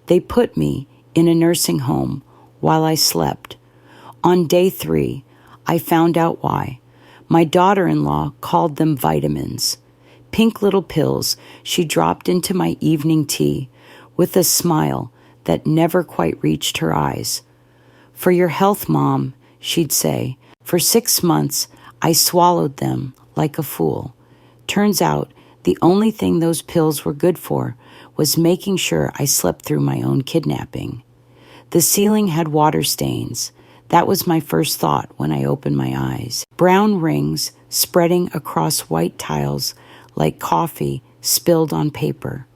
They put me in a nursing home while I slept. On day 3, I found out why. My daughter-in-law called them vitamins. Pink little pills she dropped into my evening tea with a smile that never quite reached her eyes. "For your health, Mom," she'd say. For 6 months, I swallowed them like a fool. Turns out, the only thing those pills were good for was making sure I slept through my own kidnapping. The ceiling had water stains. That was my first thought when I opened my eyes. Brown rings spreading across white tiles like coffee spilled on paper.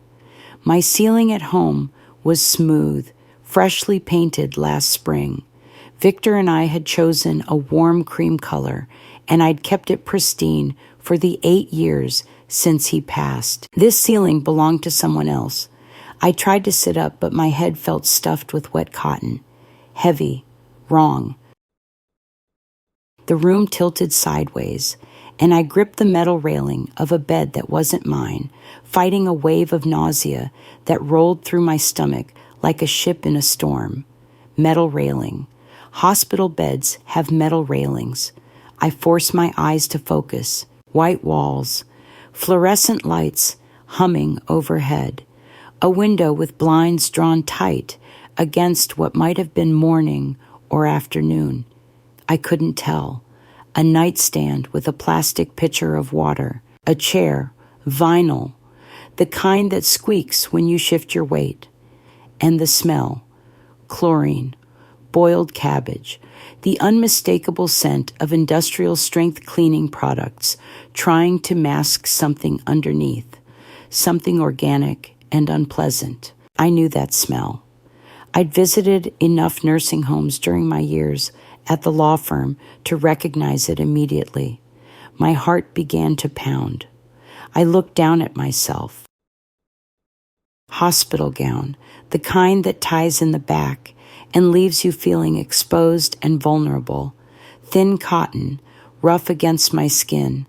My ceiling at home was smooth, freshly painted last spring. Victor and I had chosen a warm cream color, and I'd kept it pristine for the 8 years since he passed. This ceiling belonged to someone else. I tried to sit up, but my head felt stuffed with wet cotton. Heavy. Wrong. The room tilted sideways, and I gripped the metal railing of a bed that wasn't mine, fighting a wave of nausea that rolled through my stomach like a ship in a storm. Metal railing. Hospital beds have metal railings. I forced my eyes to focus. White walls. Fluorescent lights humming overhead. A window with blinds drawn tight against what might have been morning or afternoon. I couldn't tell. A nightstand with a plastic pitcher of water. A chair, vinyl, the kind that squeaks when you shift your weight. And the smell, chlorine, boiled cabbage, the unmistakable scent of industrial-strength cleaning products trying to mask something underneath, something organic and unpleasant. I knew that smell. I'd visited enough nursing homes during my years at the law firm to recognize it immediately. My heart began to pound. I looked down at myself. Hospital gown, the kind that ties in the back and leaves you feeling exposed and vulnerable. Thin cotton, rough against my skin.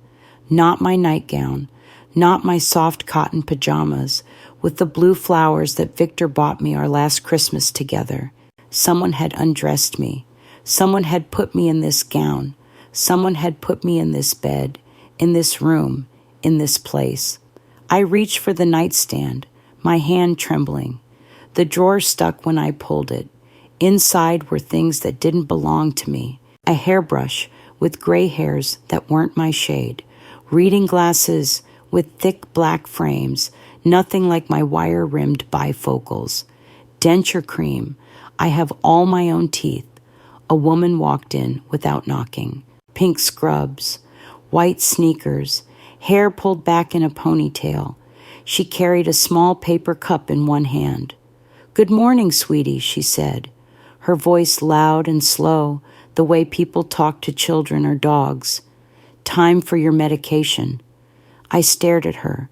Not my nightgown, not my soft cotton pajamas with the blue flowers that Victor bought me our last Christmas together. Someone had undressed me. Someone had put me in this gown. Someone had put me in this bed, in this room, in this place. I reached for the nightstand, my hand trembling. The drawer stuck when I pulled it. Inside were things that didn't belong to me. A hairbrush with gray hairs that weren't my shade. Reading glasses with thick black frames, nothing like my wire-rimmed bifocals. Denture cream. I have all my own teeth. A woman walked in without knocking. Pink scrubs, white sneakers, hair pulled back in a ponytail. She carried a small paper cup in one hand. "Good morning, sweetie," she said, her voice loud and slow, the way people talk to children or dogs. "Time for your medication." I stared at her.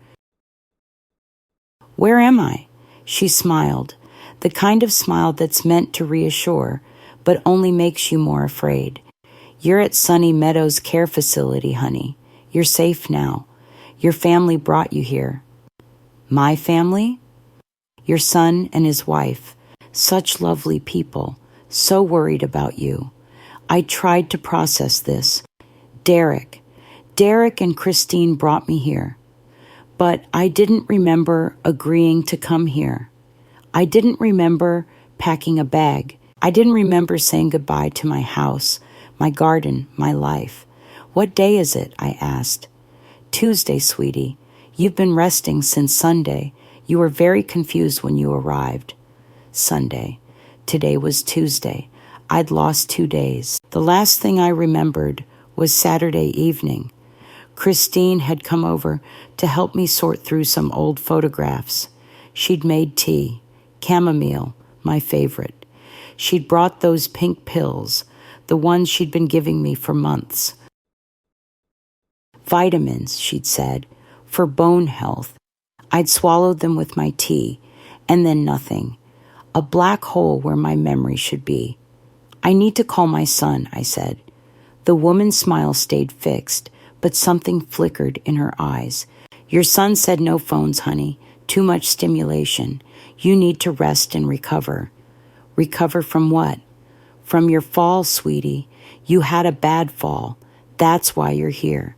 "Where am I?" She smiled, the kind of smile that's meant to reassure, but only makes you more afraid. "You're at Sunny Meadows Care Facility, honey. You're safe now. Your family brought you here." "My family?" "Your son and his wife. Such lovely people. So worried about you." I tried to process this. Derek and Christine brought me here. But I didn't remember agreeing to come here. I didn't remember packing a bag. I didn't remember saying goodbye to my house, my garden, my life. "What day is it?" I asked. "Tuesday, sweetie. You've been resting since Sunday. You were very confused when you arrived." Sunday. Today was Tuesday. I'd lost 2 days. The last thing I remembered was Saturday evening. Christine had come over to help me sort through some old photographs. She'd made tea, chamomile, my favorite. She'd brought those pink pills, the ones she'd been giving me for months. "Vitamins," she'd said, "for bone health." I'd swallowed them with my tea, and then nothing. A black hole where my memory should be. "I need to call my son," I said. The woman's smile stayed fixed, but something flickered in her eyes. "Your son said no phones, honey. Too much stimulation. You need to rest and recover. Recover from what? From your fall, sweetie. You had a bad fall. That's why you're here.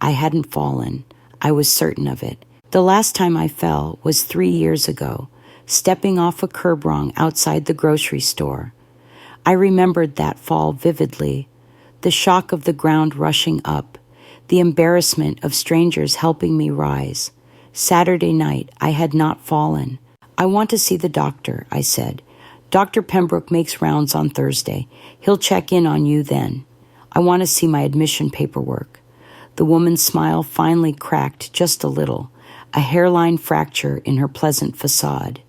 I hadn't fallen. I was certain of it. The last time I fell was 3 years ago, stepping off a curb rung outside the grocery store. I remembered that fall vividly. The shock of the ground rushing up. The embarrassment of strangers helping me rise. Saturday night, I had not fallen. I want to see the doctor, I said. Dr. Pembroke makes rounds on Thursday. He'll check in on you then. I want to see my admission paperwork. The woman's smile finally cracked just a little, a hairline fracture in her pleasant facade.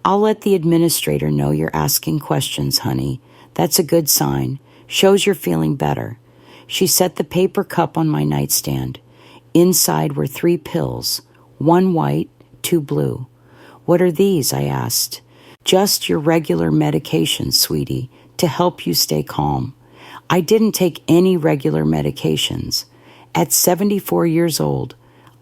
I'll let the administrator know you're asking questions, honey. That's a good sign. Shows you're feeling better. She set the paper cup on my nightstand. Inside were 3 pills, 1 white, 2 blue. What are these? I asked. Just your regular medications, sweetie, to help you stay calm. I didn't take any regular medications. At 74 years old,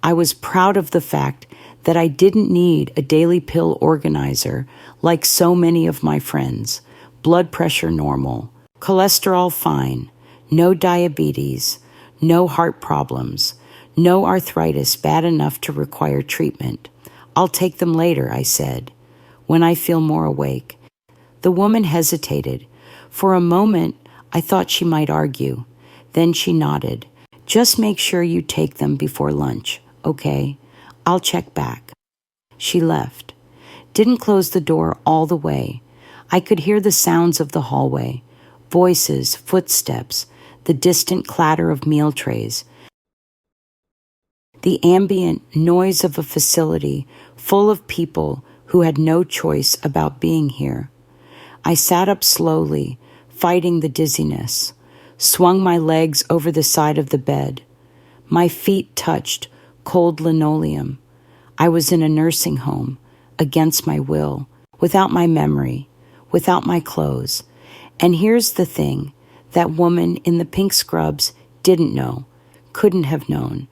I was proud of the fact that I didn't need a daily pill organizer like so many of my friends. Blood pressure normal, cholesterol fine, no diabetes, no heart problems, no arthritis bad enough to require treatment. I'll take them later, I said, when I feel more awake. The woman hesitated. For a moment, I thought she might argue. Then she nodded. Just make sure you take them before lunch, okay? I'll check back. She left. Didn't close the door all the way. I could hear the sounds of the hallway. Voices, footsteps, the distant clatter of meal trays. The ambient noise of a facility full of people who had no choice about being here. I sat up slowly, fighting the dizziness, swung my legs over the side of the bed. My feet touched cold linoleum. I was in a nursing home, against my will, without my memory, without my clothes. And here's the thing, that woman in the pink scrubs didn't know, couldn't have known.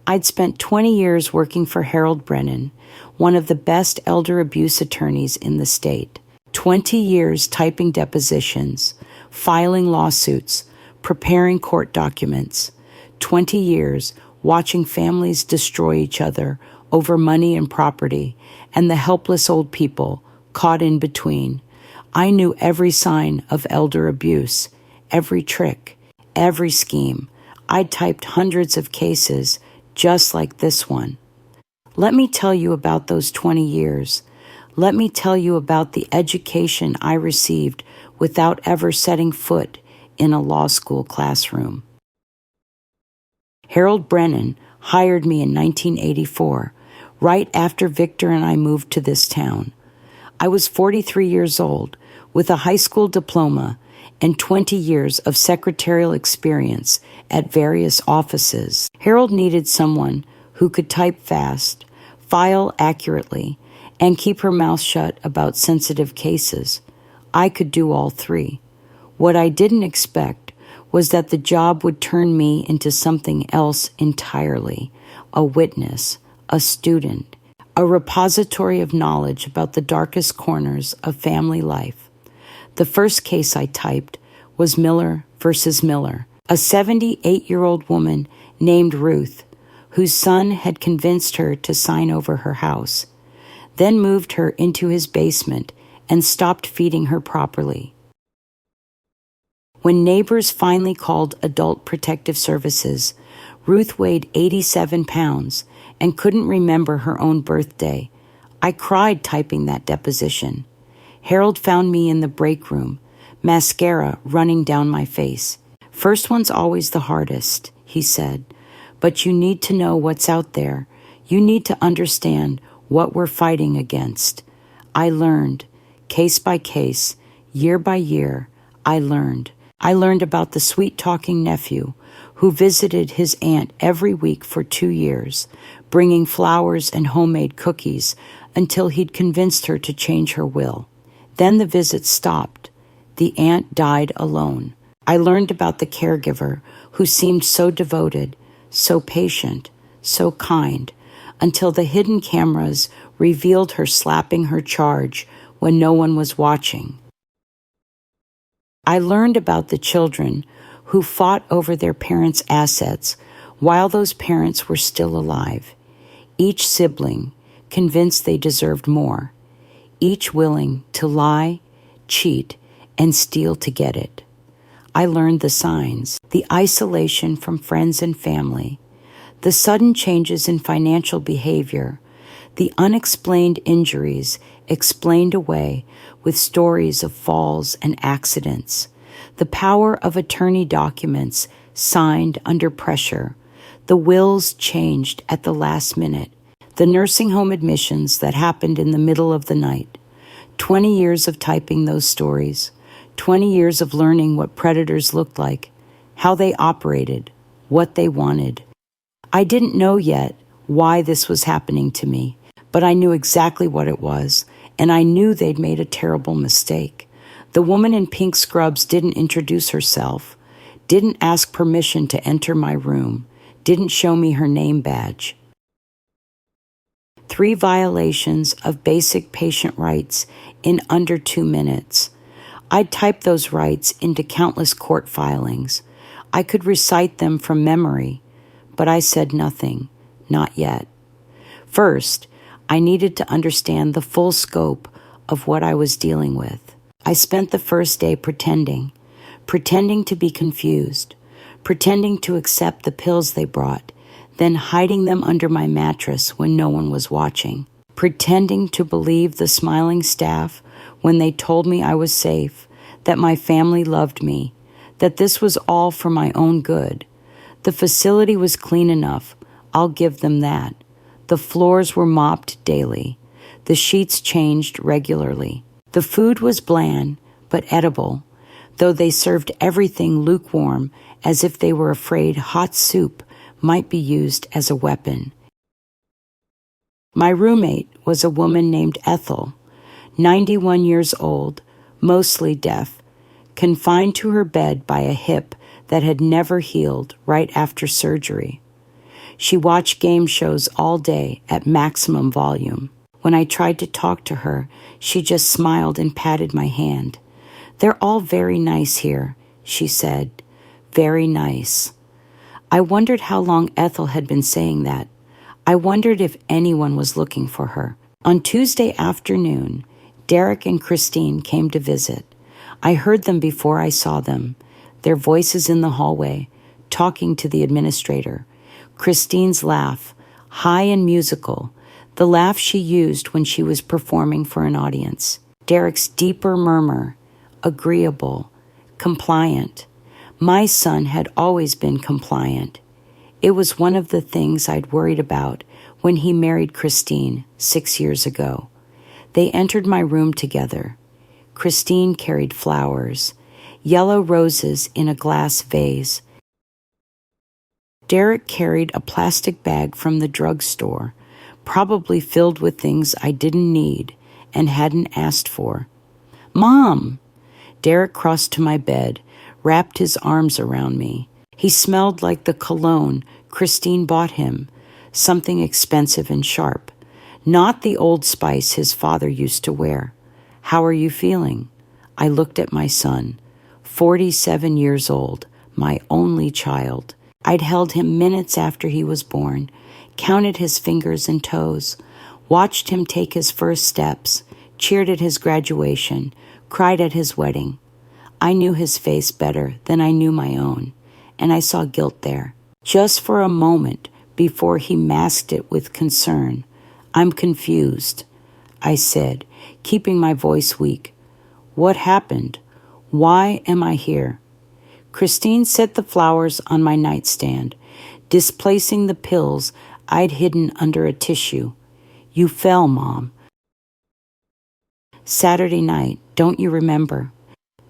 I'd spent 20 years working for Harold Brennan, one of the best elder abuse attorneys in the state. 20 years typing depositions, filing lawsuits, preparing court documents. 20 years watching families destroy each other over money and property, and the helpless old people caught in between. I knew every sign of elder abuse, every trick, every scheme. I'd typed hundreds of cases just like this one. Let me tell you about those 20 years. Let me tell you about the education I received without ever setting foot in a law school classroom. Harold Brennan hired me in 1984, right after Victor and I moved to this town. I was 43 years old, with a high school diploma and 20 years of secretarial experience at various offices. Harold needed someone who could type fast, file accurately, and keep her mouth shut about sensitive cases. I could do all 3. What I didn't expect was that the job would turn me into something else entirely, a witness, a student, a repository of knowledge about the darkest corners of family life. The first case I typed was Miller versus Miller, a 78-year-old woman named Ruth, whose son had convinced her to sign over her house, then moved her into his basement and stopped feeding her properly. When neighbors finally called Adult Protective Services, Ruth weighed 87 pounds and couldn't remember her own birthday. I cried typing that deposition. Harold found me in the break room, mascara running down my face. First one's always the hardest, he said, but you need to know what's out there. You need to understand what we're fighting against. I learned, case by case, year by year, I learned. I learned about the sweet-talking nephew who visited his aunt every week for 2 years, bringing flowers and homemade cookies until he'd convinced her to change her will. Then the visit stopped. The aunt died alone. I learned about the caregiver who seemed so devoted, so patient, so kind, until the hidden cameras revealed her slapping her charge when no one was watching. I learned about the children who fought over their parents' assets while those parents were still alive, each sibling convinced they deserved more, each willing to lie, cheat, and steal to get it. I learned the signs, the isolation from friends and family, the sudden changes in financial behavior, the unexplained injuries explained away with stories of falls and accidents, the power of attorney documents signed under pressure, the wills changed at the last minute, the nursing home admissions that happened in the middle of the night. 20 years of typing those stories, 20 years of learning what predators looked like, how they operated, what they wanted. I didn't know yet why this was happening to me, but I knew exactly what it was, and I knew they'd made a terrible mistake. The woman in pink scrubs didn't introduce herself, didn't ask permission to enter my room, didn't show me her name badge. 3 violations of basic patient rights in under 2 minutes. I'd typed those rights into countless court filings. I could recite them from memory, but I said nothing, not yet. First, I needed to understand the full scope of what I was dealing with. I spent the first day pretending to be confused, pretending to accept the pills they brought, then hiding them under my mattress when no one was watching, pretending to believe the smiling staff when they told me I was safe, that my family loved me, that this was all for my own good. The facility was clean enough, I'll give them that. The floors were mopped daily. The sheets changed regularly. The food was bland, but edible, though they served everything lukewarm as if they were afraid hot soup might be used as a weapon. My roommate was a woman named Ethel, 91 years old, mostly deaf, confined to her bed by a hip that had never healed right after surgery. She watched game shows all day at maximum volume. When I tried to talk to her, she just smiled and patted my hand. "They're all very nice here," she said. "Very nice." I wondered how long Ethel had been saying that. I wondered if anyone was looking for her. On Tuesday afternoon, Derek and Christine came to visit. I heard them before I saw them, their voices in the hallway, talking to the administrator. Christine's laugh, high and musical, the laugh she used when she was performing for an audience. Derek's deeper murmur, agreeable, compliant. My son had always been compliant. It was one of the things I'd worried about when he married Christine 6 years ago. They entered my room together. Christine carried flowers, yellow roses in a glass vase. Derek carried a plastic bag from the drugstore, probably filled with things I didn't need and hadn't asked for. "Mom!" Derek crossed to my bed, wrapped his arms around me. He smelled like the cologne Christine bought him, something expensive and sharp, not the Old Spice his father used to wear. "How are you feeling?" I looked at my son, 47 years old, my only child. I'd held him minutes after he was born, counted his fingers and toes, watched him take his first steps, cheered at his graduation, cried at his wedding. I knew his face better than I knew my own, and I saw guilt there. Just for a moment before he masked it with concern. "I'm confused," I said, keeping my voice weak. "What happened? Why am I here?" Christine set the flowers on my nightstand, displacing the pills I'd hidden under a tissue. "You fell, Mom." "Saturday night, don't you remember?"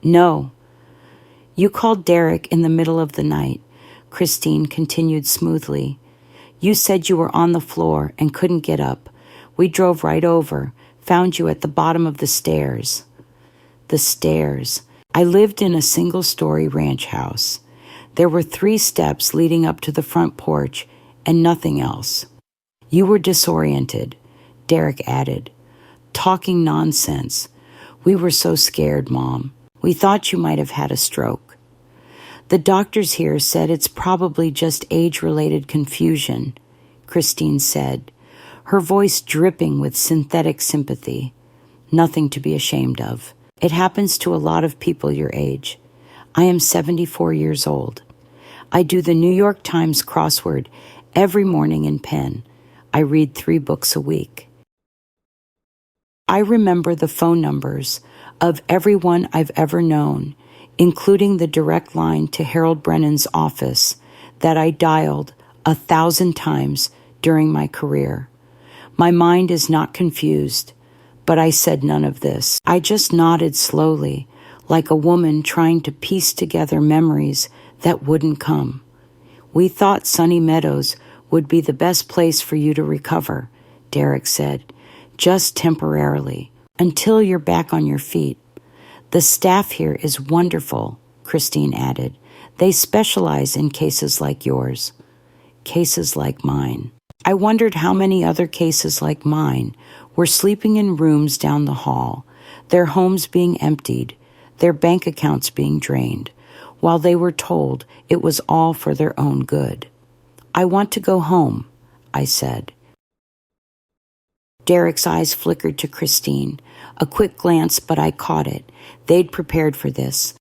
"No." "You called Derek in the middle of the night," Christine continued smoothly. "You said you were on the floor and couldn't get up. We drove right over, found you at the bottom of the stairs." The stairs. I lived in a single-story ranch house. There were 3 steps leading up to the front porch and nothing else. You were disoriented, Derek added. Talking nonsense. We were so scared, Mom. We thought you might have had a stroke. The doctors here said it's probably just age-related confusion, Christine said, her voice dripping with synthetic sympathy. Nothing to be ashamed of. It happens to a lot of people your age. I am 74 years old. I do the New York Times crossword every morning in pen. I read 3 books a week. I remember the phone numbers of everyone I've ever known, including the direct line to Harold Brennan's office that I dialed 1,000 times during my career. My mind is not confused, but I said none of this. I just nodded slowly, like a woman trying to piece together memories that wouldn't come. We thought Sunny Meadows would be the best place for you to recover, Derek said, just temporarily, until you're back on your feet. The staff here is wonderful, Christine added. They specialize in cases like yours. Cases like mine. I wondered how many other cases like mine were sleeping in rooms down the hall, their homes being emptied, their bank accounts being drained, while they were told it was all for their own good. I want to go home, I said. Derek's eyes flickered to Christine. A quick glance, but I caught it. They'd prepared for this.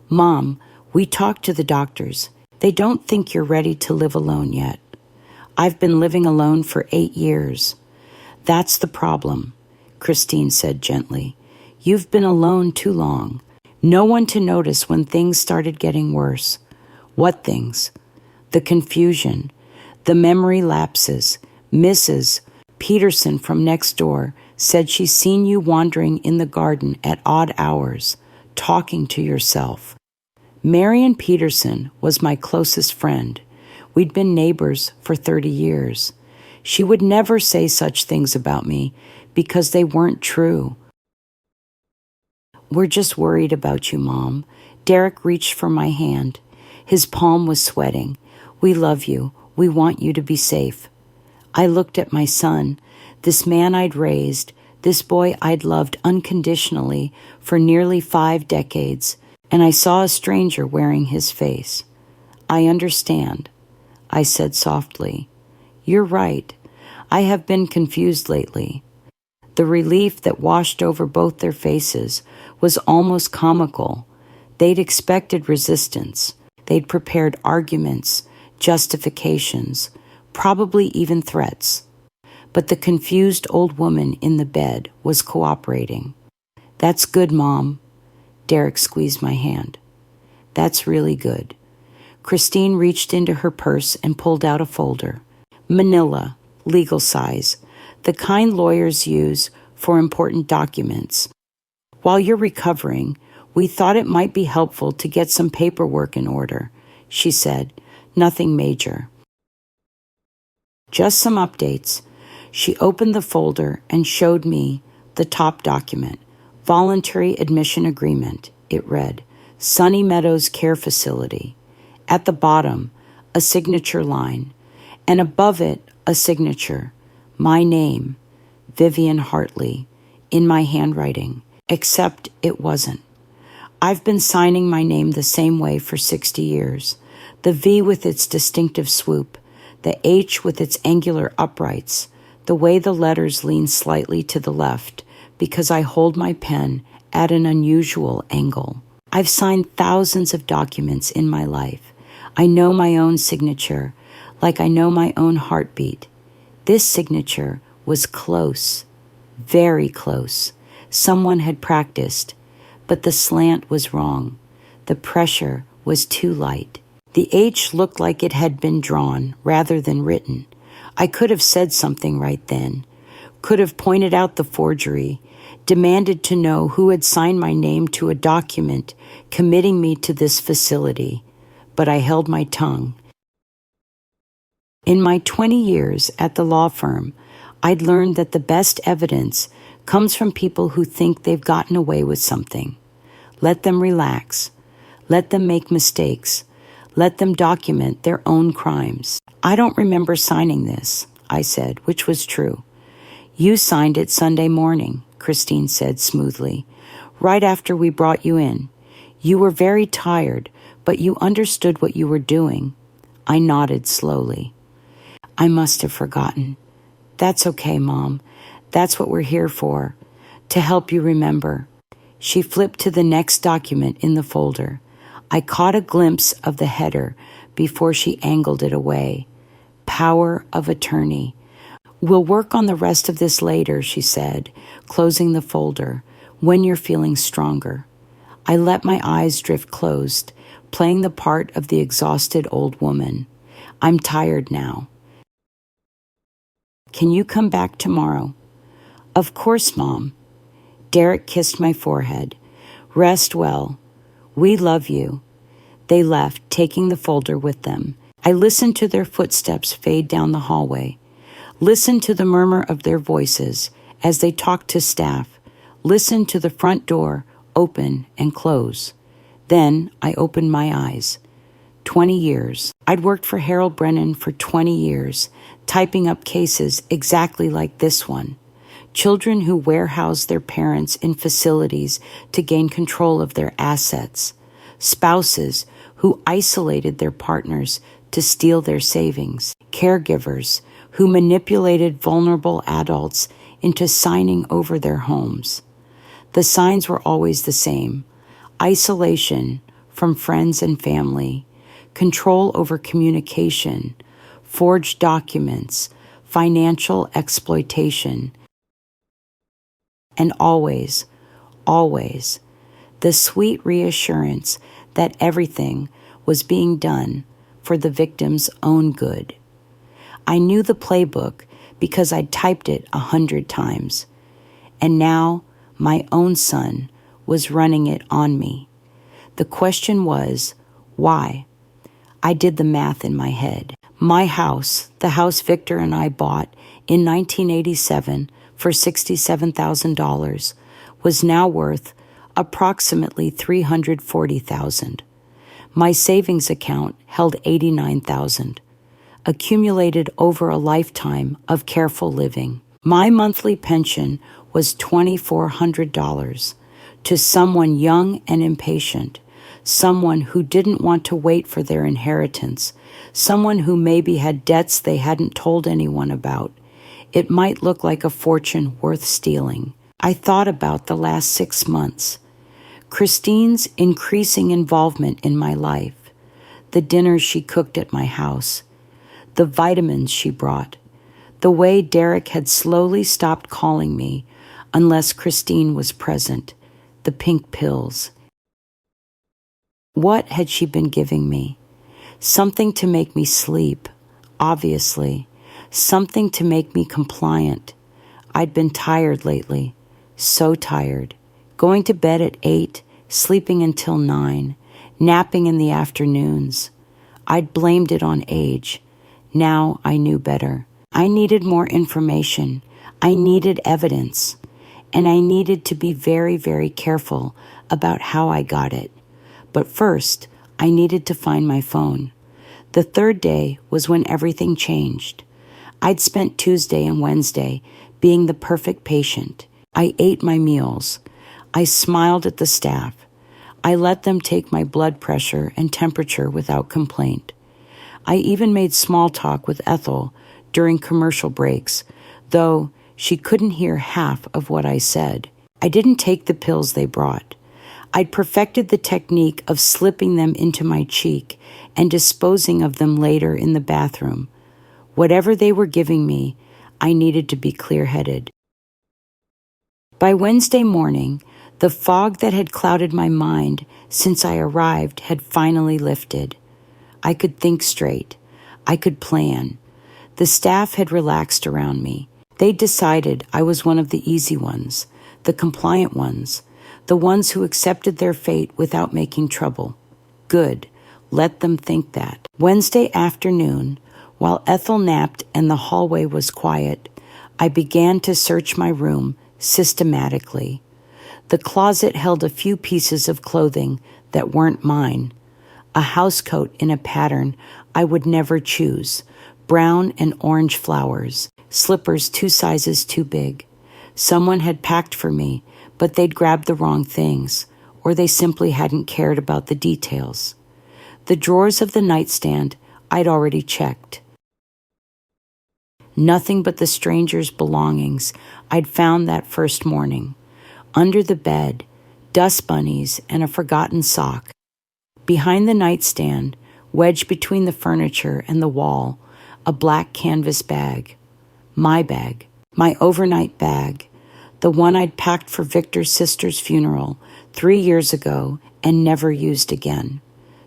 Mom, we talked to the doctors. They don't think you're ready to live alone yet. I've been living alone for 8 years. That's the problem, Christine said gently. You've been alone too long. No one to notice when things started getting worse. What things? The confusion, the memory lapses. Mrs. Peterson from next door said she's seen you wandering in the garden at odd hours, talking to yourself. Marion Peterson was my closest friend. We'd been neighbors for 30 years. She would never say such things about me because they weren't true. We're just worried about you, Mom. Derek reached for my hand. His palm was sweating. We love you. We want you to be safe. I looked at my son, this man I'd raised, this boy I'd loved unconditionally for nearly 5 decades, and I saw a stranger wearing his face. I understand, I said softly. You're right. I have been confused lately. The relief that washed over both their faces was almost comical. They'd expected resistance. They'd prepared arguments, justifications, probably even threats. But the confused old woman in the bed was cooperating. That's good, Mom. Derek squeezed my hand. That's really good. Christine reached into her purse and pulled out a folder. Manila, legal size, the kind lawyers use for important documents. While you're recovering, we thought it might be helpful to get some paperwork in order, she said. Nothing major. Just some updates. She opened the folder and showed me the top document. Voluntary Admission Agreement, it read. Sunny Meadows Care Facility. At the bottom, a signature line. And above it, a signature. My name, Vivian Hartley, in my handwriting. Except it wasn't. I've been signing my name the same way for 60 years. The V with its distinctive swoop, the H with its angular uprights, the way the letters lean slightly to the left, because I hold my pen at an unusual angle. I've signed thousands of documents in my life. I know my own signature, like I know my own heartbeat. This signature was close, very close. Someone had practiced, but the slant was wrong. The pressure was too light. The H looked like it had been drawn rather than written. I could have said something right then, could have pointed out the forgery, demanded to know who had signed my name to a document committing me to this facility, but I held my tongue. In my 20 years at the law firm, I'd learned that the best evidence comes from people who think they've gotten away with something. Let them relax. Let them make mistakes. Let them document their own crimes. I don't remember signing this. I said, which was true. You signed it Sunday morning, Christine said smoothly, right after we brought you in. You were very tired, but you understood what you were doing. I nodded slowly. I must have forgotten. That's okay, Mom. That's what we're here for, to help you remember. She flipped to the next document in the folder. I caught a glimpse of the header before she angled it away. Power of attorney. We'll work on the rest of this later, she said, closing the folder, when you're feeling stronger. I let my eyes drift closed, playing the part of the exhausted old woman. I'm tired now. Can you come back tomorrow? Of course, Mom. Derek kissed my forehead. Rest well. We love you. They left, taking the folder with them. I listened to their footsteps fade down the hallway. Listened to the murmur of their voices as they talked to staff. Listened to the front door open and close. Then I opened my eyes. 20 years. I'd worked for Harold Brennan for 20 years, typing up cases exactly like this one. Children who warehoused their parents in facilities to gain control of their assets. Spouses who isolated their partners to steal their savings. Caregivers who manipulated vulnerable adults into signing over their homes. The signs were always the same. Isolation from friends and family, control over communication, forged documents, financial exploitation, and always, always, the sweet reassurance that everything was being done for the victim's own good. I knew the playbook because I'd typed it 100 times, and now my own son was running it on me. The question was, why? I did the math in my head. My house, the house Victor and I bought in 1987 for $67,000, was now worth approximately $340,000. My savings account held $89,000, accumulated over a lifetime of careful living. My monthly pension was $2,400 to someone young and impatient, someone who didn't want to wait for their inheritance, someone who maybe had debts they hadn't told anyone about. It might look like a fortune worth stealing. I thought about the last 6 months. Christine's increasing involvement in my life, the dinners she cooked at my house, the vitamins she brought, the way Derek had slowly stopped calling me unless Christine was present, the pink pills. What had she been giving me? Something to make me sleep, obviously. Something to make me compliant. I'd been tired lately, so tired. Going to bed at 8, sleeping until 9, napping in the afternoons. I'd blamed it on age. Now I knew better. I needed more information. I needed evidence. And I needed to be very, very careful about how I got it. But first, I needed to find my phone. The third day was when everything changed. I'd spent Tuesday and Wednesday being the perfect patient. I ate my meals. I smiled at the staff. I let them take my blood pressure and temperature without complaint. I even made small talk with Ethel during commercial breaks, though she couldn't hear half of what I said. I didn't take the pills they brought. I'd perfected the technique of slipping them into my cheek and disposing of them later in the bathroom. Whatever they were giving me, I needed to be clear-headed. By Wednesday morning, the fog that had clouded my mind since I arrived had finally lifted. I could think straight. I could plan. The staff had relaxed around me. They decided I was one of the easy ones, the compliant ones, the ones who accepted their fate without making trouble. Good. Let them think that. Wednesday afternoon, while Ethel napped and the hallway was quiet, I began to search my room systematically. The closet held a few pieces of clothing that weren't mine. A housecoat in a pattern I would never choose, brown and orange flowers, slippers 2 sizes too big. Someone had packed for me, but they'd grabbed the wrong things, or they simply hadn't cared about the details. The drawers of the nightstand I'd already checked. Nothing but the stranger's belongings I'd found that first morning. Under the bed, dust bunnies and a forgotten sock. Behind the nightstand, wedged between the furniture and the wall, a black canvas bag. My bag. My overnight bag. The one I'd packed for Victor's sister's funeral 3 years ago and never used again.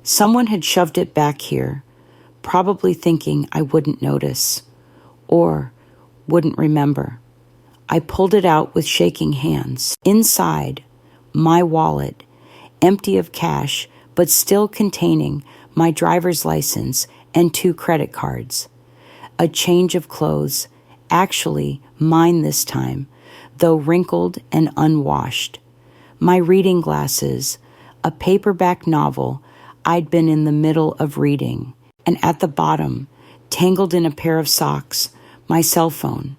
Someone had shoved it back here, probably thinking I wouldn't notice, or wouldn't remember. I pulled it out with shaking hands. Inside, my wallet, empty of cash, but still containing my driver's license and 2 credit cards. A change of clothes, actually mine this time, though wrinkled and unwashed. My reading glasses, a paperback novel I'd been in the middle of reading, and at the bottom, tangled in a pair of socks, my cell phone.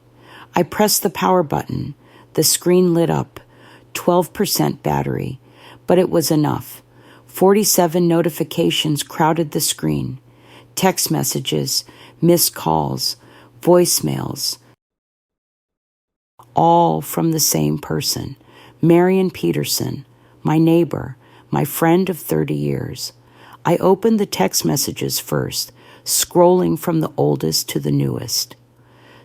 I pressed the power button. The screen lit up, 12% battery, but it was enough. 47 notifications crowded the screen. Text messages, missed calls, voicemails, all from the same person, Marion Peterson, my neighbor, my friend of 30 years. I opened the text messages first, scrolling from the oldest to the newest.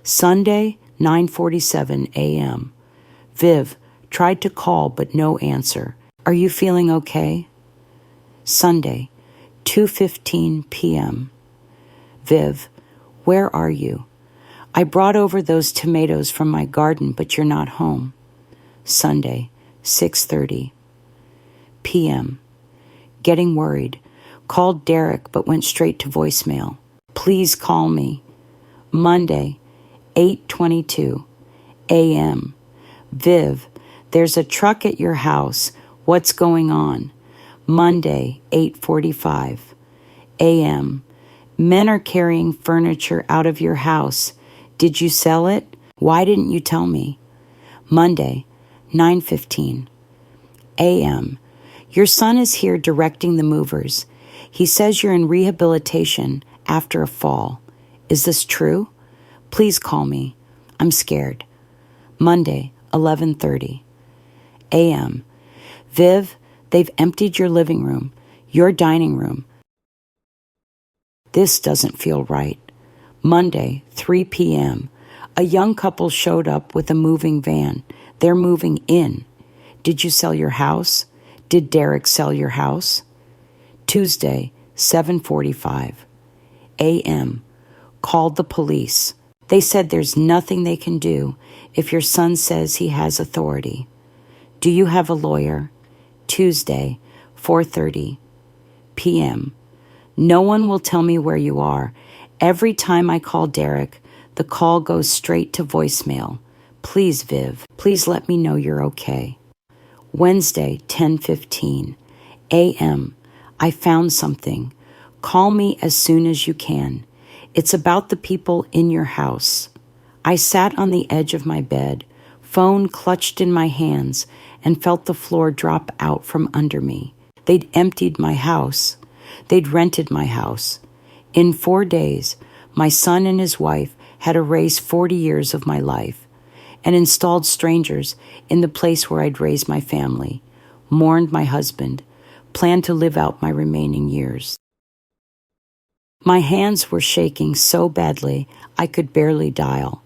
Sunday, 9:47 a.m. Viv, tried to call but no answer. Are you feeling okay? Sunday, 2:15 p.m. Viv, where are you? I brought over those tomatoes from my garden, but you're not home. Sunday, 6:30 p.m. Getting worried. Called Derek but went straight to voicemail. Please call me. Monday, 8:22 a.m. Viv, there's a truck at your house. What's going on? Monday, 8:45 a.m. Men are carrying furniture out of your house. Did you sell it? Why didn't you tell me? Monday, 9:15 a.m. Your son is here directing the movers. He says you're in rehabilitation after a fall. Is this true? Please call me. I'm scared. Monday, 11:30 a.m. Viv, they've emptied your living room, your dining room. This doesn't feel right. Monday, 3 p.m. A young couple showed up with a moving van. They're moving in. Did you sell your house? Did Derek sell your house? Tuesday, 7:45 a.m. Called the police. They said there's nothing they can do if your son says he has authority. Do you have a lawyer? Tuesday, 4:30 p.m. No one will tell me where you are. Every time I call Derek, the call goes straight to voicemail. Please, Viv, please let me know you're okay. Wednesday, 10:15 a.m. I found something. Call me as soon as you can. It's about the people in your house. I sat on the edge of my bed, phone clutched in my hands, and felt the floor drop out from under me. They'd emptied my house. They'd rented my house. In 4 days, my son and his wife had erased 40 years of my life and installed strangers in the place where I'd raised my family, mourned my husband, planned to live out my remaining years. My hands were shaking so badly I could barely dial,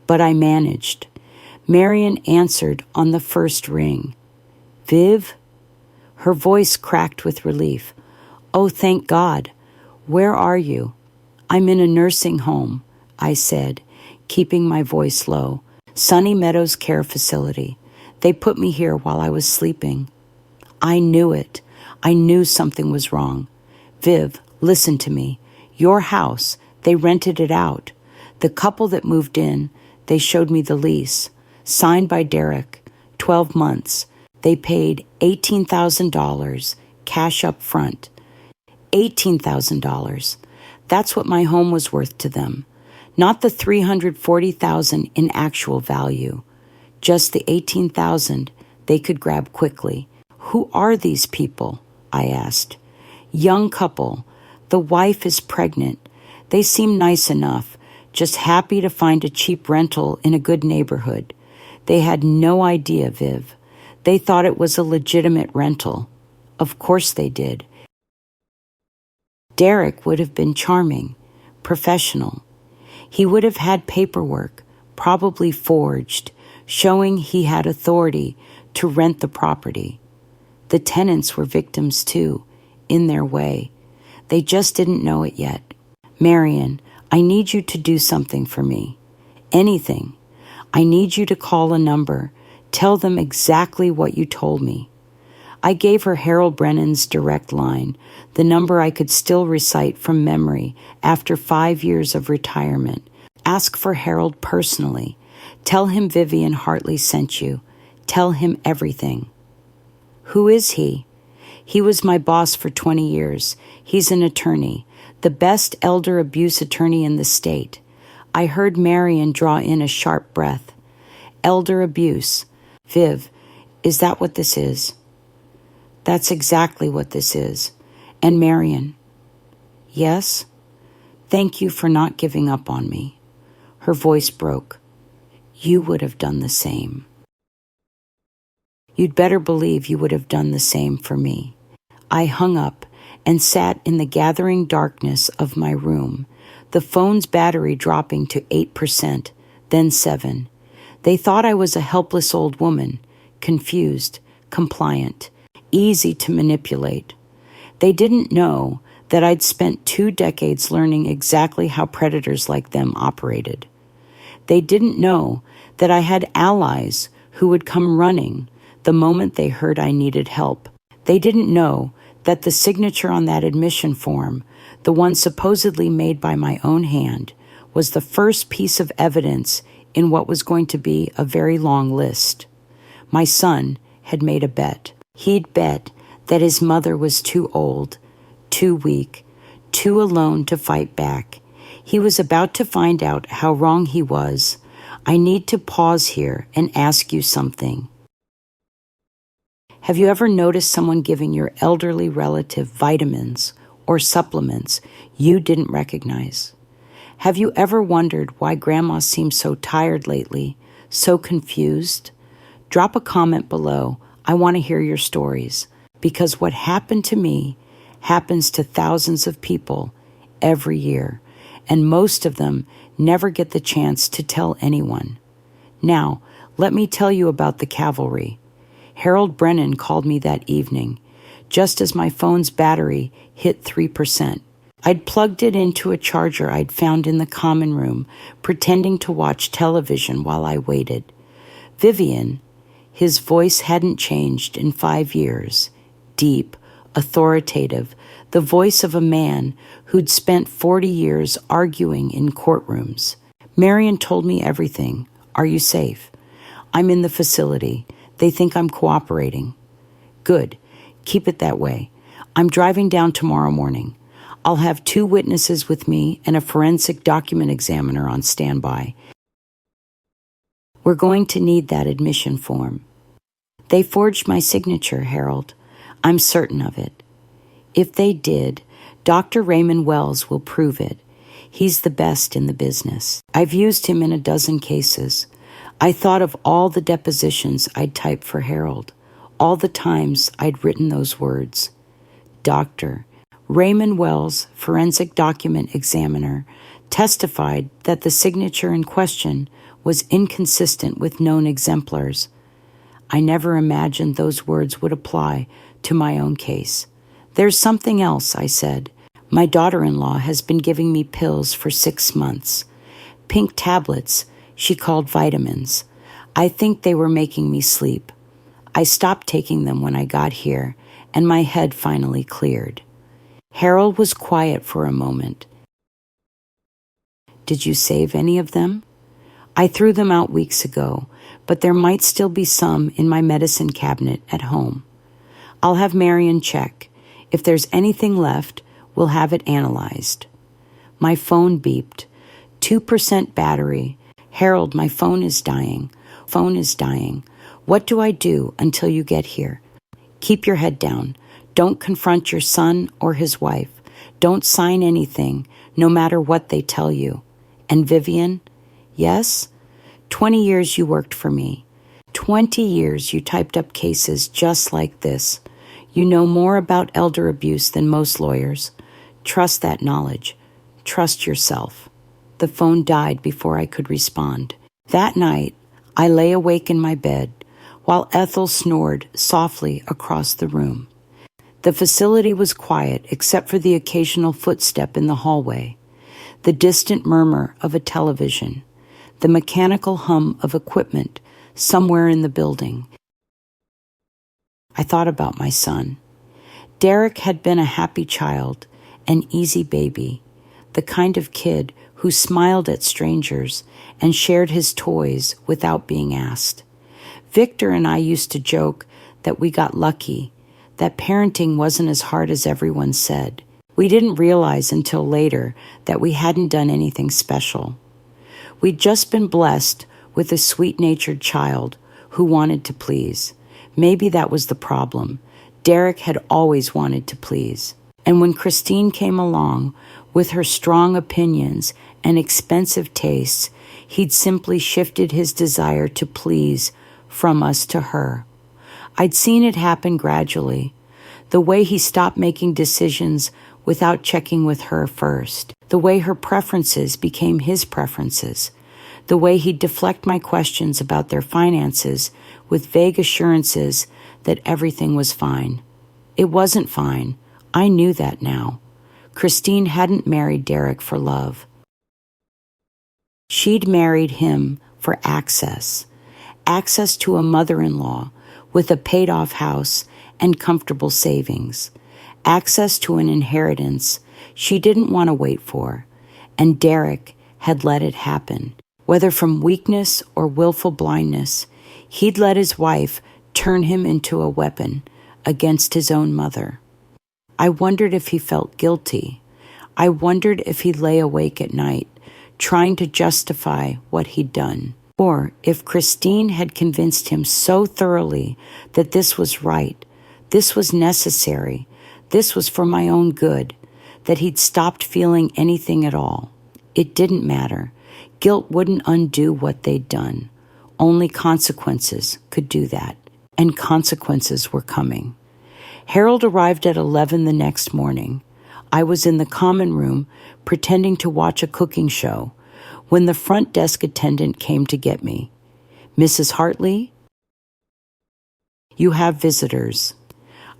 but I managed. Marion answered on the first ring. Viv? Her voice cracked with relief. Oh, thank God. Where are you? I'm in a nursing home, I said, keeping my voice low. Sunny Meadows Care Facility. They put me here while I was sleeping. I knew it. I knew something was wrong. Viv, listen to me. Your house, they rented it out. The couple that moved in, they showed me the lease. Signed by Derek, 12 months. They paid $18,000, cash up front. $18,000. That's what my home was worth to them. Not the $340,000 in actual value, just the $18,000 they could grab quickly. Who are these people? I asked. Young couple. The wife is pregnant. They seem nice enough, just happy to find a cheap rental in a good neighborhood. They had no idea, Viv. They thought it was a legitimate rental. Of course they did. Derek would have been charming, professional. He would have had paperwork, probably forged, showing he had authority to rent the property. The tenants were victims too, in their way. They just didn't know it yet. Marion, I need you to do something for me. Anything. I need you to call a number. Tell them exactly what you told me. I gave her Harold Brennan's direct line, the number I could still recite from memory after 5 years of retirement. Ask for Harold personally. Tell him Vivian Hartley sent you. Tell him everything. Who is he? He was my boss for 20 years. He's an attorney, the best elder abuse attorney in the state. I heard Marion draw in a sharp breath. Elder abuse. Viv, is that what this is? That's exactly what this is. And Marion. Yes? Thank you for not giving up on me. Her voice broke. You would have done the same. You'd better believe you would have done the same for me. I hung up and sat in the gathering darkness of my room, the phone's battery dropping to 8%, then 7%. They thought I was a helpless old woman, confused, compliant, easy to manipulate. They didn't know that I'd spent 2 decades learning exactly how predators like them operated. They didn't know that I had allies who would come running the moment they heard I needed help. They didn't know that the signature on that admission form, the one supposedly made by my own hand, was the first piece of evidence in what was going to be a very long list. My son had made a bet. He'd bet that his mother was too old, too weak, too alone to fight back. He was about to find out how wrong he was. I need to pause here and ask you something. Have you ever noticed someone giving your elderly relative vitamins or supplements you didn't recognize? Have you ever wondered why Grandma seems so tired lately, so confused? Drop a comment below. I want to hear your stories, because what happened to me happens to thousands of people every year, and most of them never get the chance to tell anyone. Now, let me tell you about the cavalry. Harold Brennan called me that evening, just as my phone's battery hit 3%. I'd plugged it into a charger I'd found in the common room, pretending to watch television while I waited. Vivian, his voice hadn't changed in 5 years, deep, authoritative, the voice of a man who'd spent 40 years arguing in courtrooms. Marion told me everything. Are you safe? I'm in the facility. They think I'm cooperating. Good. Keep it that way. I'm driving down tomorrow morning. I'll have 2 witnesses with me and a forensic document examiner on standby. We're going to need that admission form. They forged my signature, Harold. I'm certain of it. If they did, Dr. Raymond Wells will prove it. He's the best in the business. I've used him in a dozen cases. I thought of all the depositions I'd typed for Harold, all the times I'd written those words. Dr. Raymond Wells, forensic document examiner, testified that the signature in question was inconsistent with known exemplars. I never imagined those words would apply to my own case. There's something else, I said. My daughter-in-law has been giving me pills for 6 months. Pink tablets she called vitamins. I think they were making me sleep. I stopped taking them when I got here, and my head finally cleared. Harold was quiet for a moment. Did you save any of them? I threw them out weeks ago, but there might still be some in my medicine cabinet at home. I'll have Marion check. If there's anything left, we'll have it analyzed. My phone beeped. 2% battery. Harold, my phone is dying. Phone is dying. What do I do until you get here? Keep your head down. Don't confront your son or his wife. Don't sign anything, no matter what they tell you. And Vivian? Yes? 20 years you worked for me. 20 years you typed up cases just like this. You know more about elder abuse than most lawyers. Trust that knowledge. Trust yourself. The phone died before I could respond. That night, I lay awake in my bed while Ethel snored softly across the room. The facility was quiet except for the occasional footstep in the hallway, the distant murmur of a television, the mechanical hum of equipment somewhere in the building. I thought about my son. Derek had been a happy child, an easy baby, the kind of kid who smiled at strangers and shared his toys without being asked. Victor and I used to joke that we got lucky, that parenting wasn't as hard as everyone said. We didn't realize until later that we hadn't done anything special. We'd just been blessed with a sweet-natured child who wanted to please. Maybe that was the problem. Derek had always wanted to please. And when Christine came along with her strong opinions and expensive tastes, he'd simply shifted his desire to please from us to her. I'd seen it happen gradually. The way he stopped making decisions without checking with her first. The way her preferences became his preferences. The way he'd deflect my questions about their finances with vague assurances that everything was fine. It wasn't fine. I knew that now. Christine hadn't married Derek for love. She'd married him for access. Access to a mother-in-law with a paid-off house and comfortable savings. Access to an inheritance she didn't want to wait for. And Derek had let it happen. Whether from weakness or willful blindness, he'd let his wife turn him into a weapon against his own mother. I wondered if he felt guilty. I wondered if he lay awake at night, trying to justify what he'd done. Or if Christine had convinced him so thoroughly that this was right, this was necessary, this was for my own good, that he'd stopped feeling anything at all. It didn't matter. Guilt wouldn't undo what they'd done. Only consequences could do that. And consequences were coming. Harold arrived at 11 the next morning. I was in the common room pretending to watch a cooking show when the front desk attendant came to get me. Mrs. Hartley? You have visitors.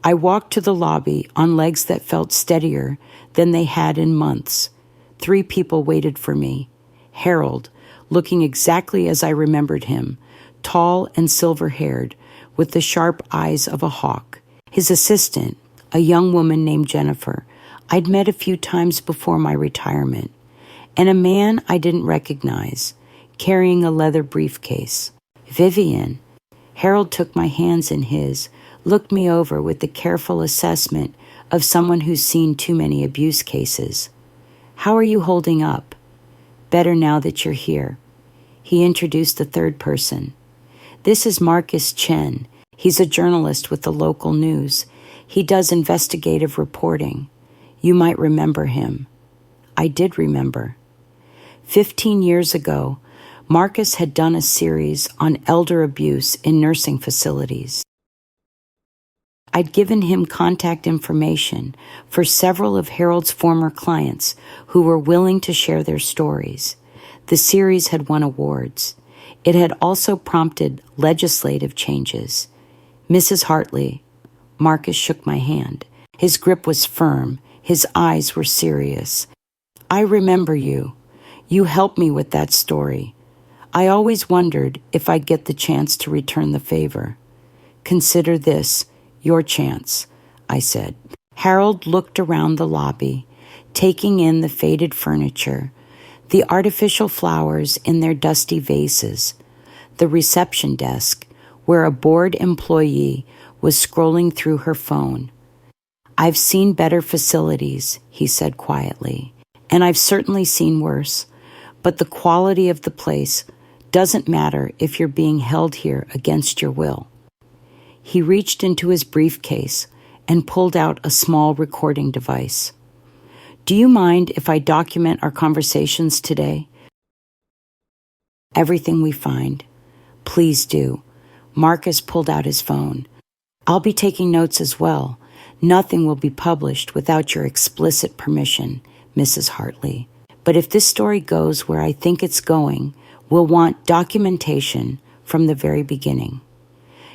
I walked to the lobby on legs that felt steadier than they had in months. 3 people waited for me. Harold, looking exactly as I remembered him, tall and silver-haired, with the sharp eyes of a hawk. His assistant, a young woman named Jennifer, I'd met a few times before my retirement, and a man I didn't recognize, carrying a leather briefcase. Vivian. Harold took my hands in his, looked me over with the careful assessment of someone who's seen too many abuse cases. How are you holding up? Better now that you're here. He introduced the third person. This is Marcus Chen. He's a journalist with the local news. He does investigative reporting. You might remember him. I did remember. 15 years ago, Marcus had done a series on elder abuse in nursing facilities. I'd given him contact information for several of Harold's former clients who were willing to share their stories. The series had won awards. It had also prompted legislative changes. Mrs. Hartley. Marcus shook my hand. His grip was firm. His eyes were serious. I remember you. You helped me with that story. I always wondered if I'd get the chance to return the favor. Consider this your chance, I said. Harold looked around the lobby, taking in the faded furniture, the artificial flowers in their dusty vases, the reception desk, where a bored employee was scrolling through her phone. I've seen better facilities, he said quietly, and I've certainly seen worse, but the quality of the place doesn't matter if you're being held here against your will. He reached into his briefcase and pulled out a small recording device. Do you mind if I document our conversations today? Everything we find. Please do. Marcus pulled out his phone. I'll be taking notes as well. Nothing will be published without your explicit permission, Mrs. Hartley. But if this story goes where I think it's going, we'll want documentation from the very beginning.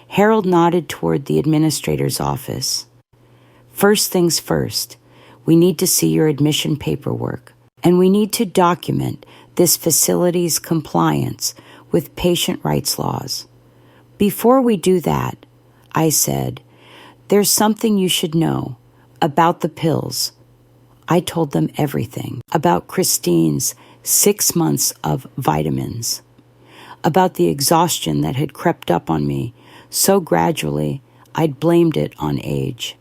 Harold nodded toward the administrator's office. First things first, we need to see your admission paperwork, and we need to document this facility's compliance with patient rights laws. Before we do that, I said, there's something you should know about the pills. I told them everything about Christine's 6 months of vitamins, about the exhaustion that had crept up on me so gradually I'd blamed it on age,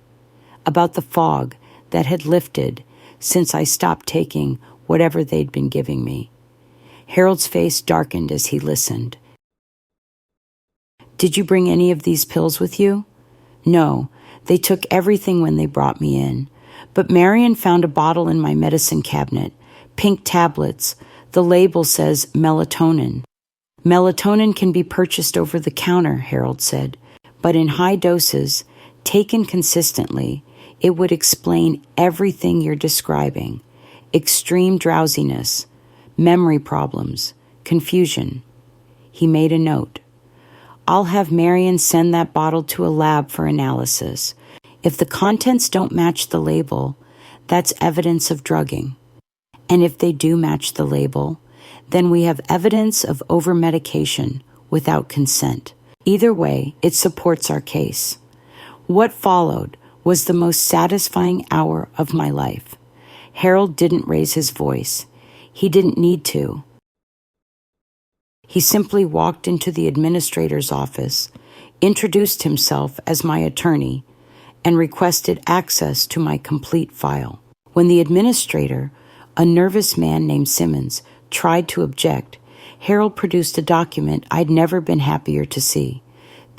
about the fog that had lifted since I stopped taking whatever they'd been giving me. Harold's face darkened as he listened. Did you bring any of these pills with you? No, they took everything when they brought me in. But Marion found a bottle in my medicine cabinet, pink tablets. The label says melatonin. Melatonin can be purchased over the counter, Harold said, but in high doses, taken consistently, it would explain everything you're describing: extreme drowsiness, memory problems, confusion. He made a note. I'll have Marion send that bottle to a lab for analysis. If the contents don't match the label, that's evidence of drugging. And if they do match the label, then we have evidence of over-medication without consent. Either way, it supports our case. What followed was the most satisfying hour of my life. Harold didn't raise his voice. He didn't need to. He simply walked into the administrator's office, introduced himself as my attorney, and requested access to my complete file. When the administrator, a nervous man named Simmons, tried to object, Harold produced a document I'd never been happier to see.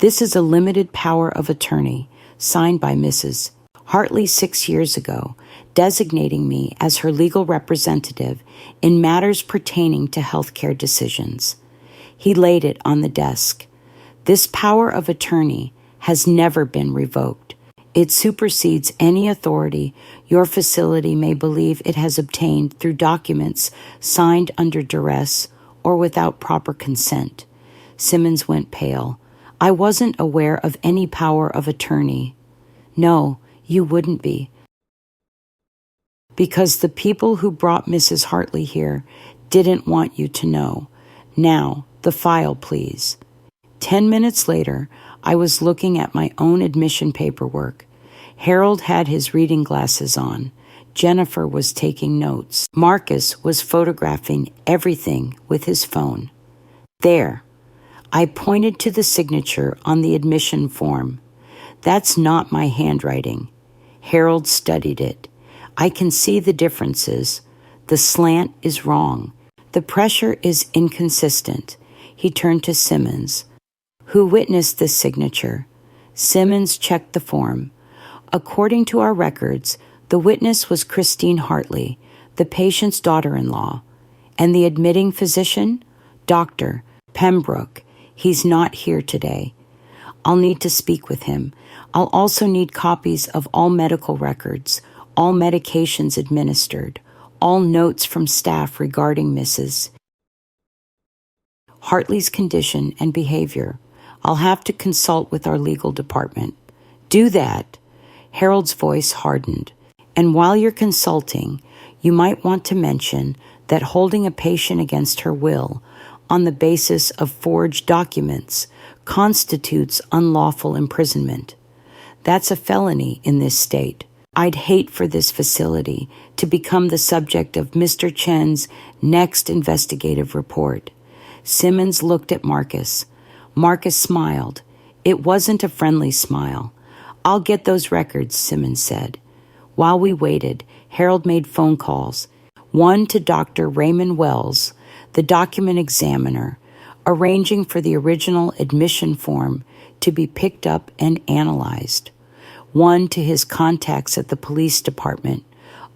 This is a limited power of attorney, signed by Mrs. Hartley 6 years ago, designating me as her legal representative in matters pertaining to healthcare decisions. He laid it on the desk. This power of attorney has never been revoked. It supersedes any authority your facility may believe it has obtained through documents signed under duress or without proper consent. Simmons went pale. I wasn't aware of any power of attorney. No, you wouldn't be. Because the people who brought Mrs. Hartley here didn't want you to know. Now, the file, please. 10 minutes later, I was looking at my own admission paperwork. Harold had his reading glasses on. Jennifer was taking notes. Marcus was photographing everything with his phone. There. I pointed to the signature on the admission form. That's not my handwriting. Harold studied it. I can see the differences. The slant is wrong. The pressure is inconsistent. He turned to Simmons, who witnessed this signature. Simmons checked the form. According to our records, the witness was Christine Hartley, the patient's daughter-in-law, and the admitting physician, Dr. Pembroke. He's not here today. I'll need to speak with him. I'll also need copies of all medical records, all medications administered, all notes from staff regarding Mrs. Hartley's condition and behavior. I'll have to consult with our legal department. Do that. Harold's voice hardened. And while you're consulting, you might want to mention that holding a patient against her will on the basis of forged documents constitutes unlawful imprisonment. That's a felony in this state. I'd hate for this facility to become the subject of Mr. Chen's next investigative report. Simmons looked at Marcus. Marcus smiled. It wasn't a friendly smile. I'll get those records, Simmons said. While we waited, Harold made phone calls. One to Dr. Raymond Wells, the document examiner, arranging for the original admission form to be picked up and analyzed. One to his contacts at the police department,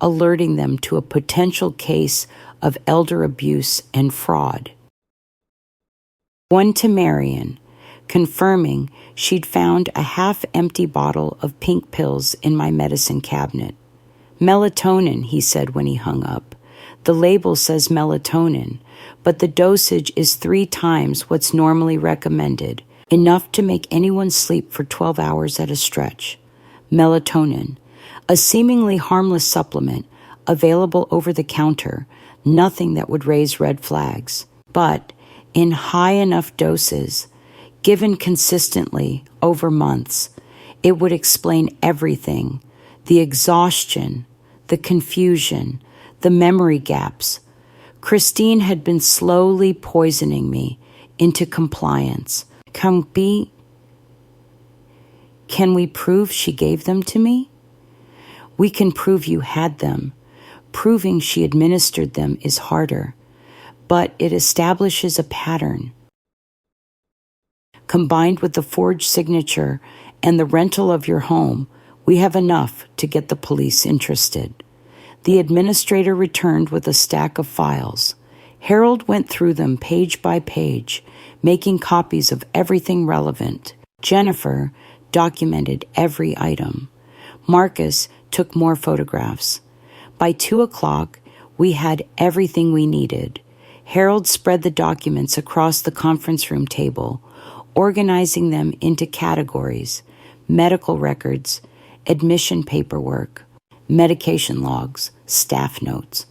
alerting them to a potential case of elder abuse and fraud. One to Marion, confirming she'd found a half-empty bottle of pink pills in my medicine cabinet. Melatonin, he said when he hung up. The label says melatonin, but the dosage is 3 times what's normally recommended, enough to make anyone sleep for 12 hours at a stretch. Melatonin, a seemingly harmless supplement, available over the counter, nothing that would raise red flags. But in high enough doses, given consistently over months, it would explain everything: the exhaustion, the confusion, the memory gaps. Christine had been slowly poisoning me into compliance. Can we prove she gave them to me? We can prove you had them. Proving she administered them is harder, but it establishes a pattern. Combined with the forged signature and the rental of your home, we have enough to get the police interested. The administrator returned with a stack of files. Harold went through them page by page, making copies of everything relevant. Jennifer documented every item. Marcus took more photographs. By 2:00, we had everything we needed. Harold spread the documents across the conference room table, organizing them into categories: medical records, admission paperwork, medication logs, staff notes.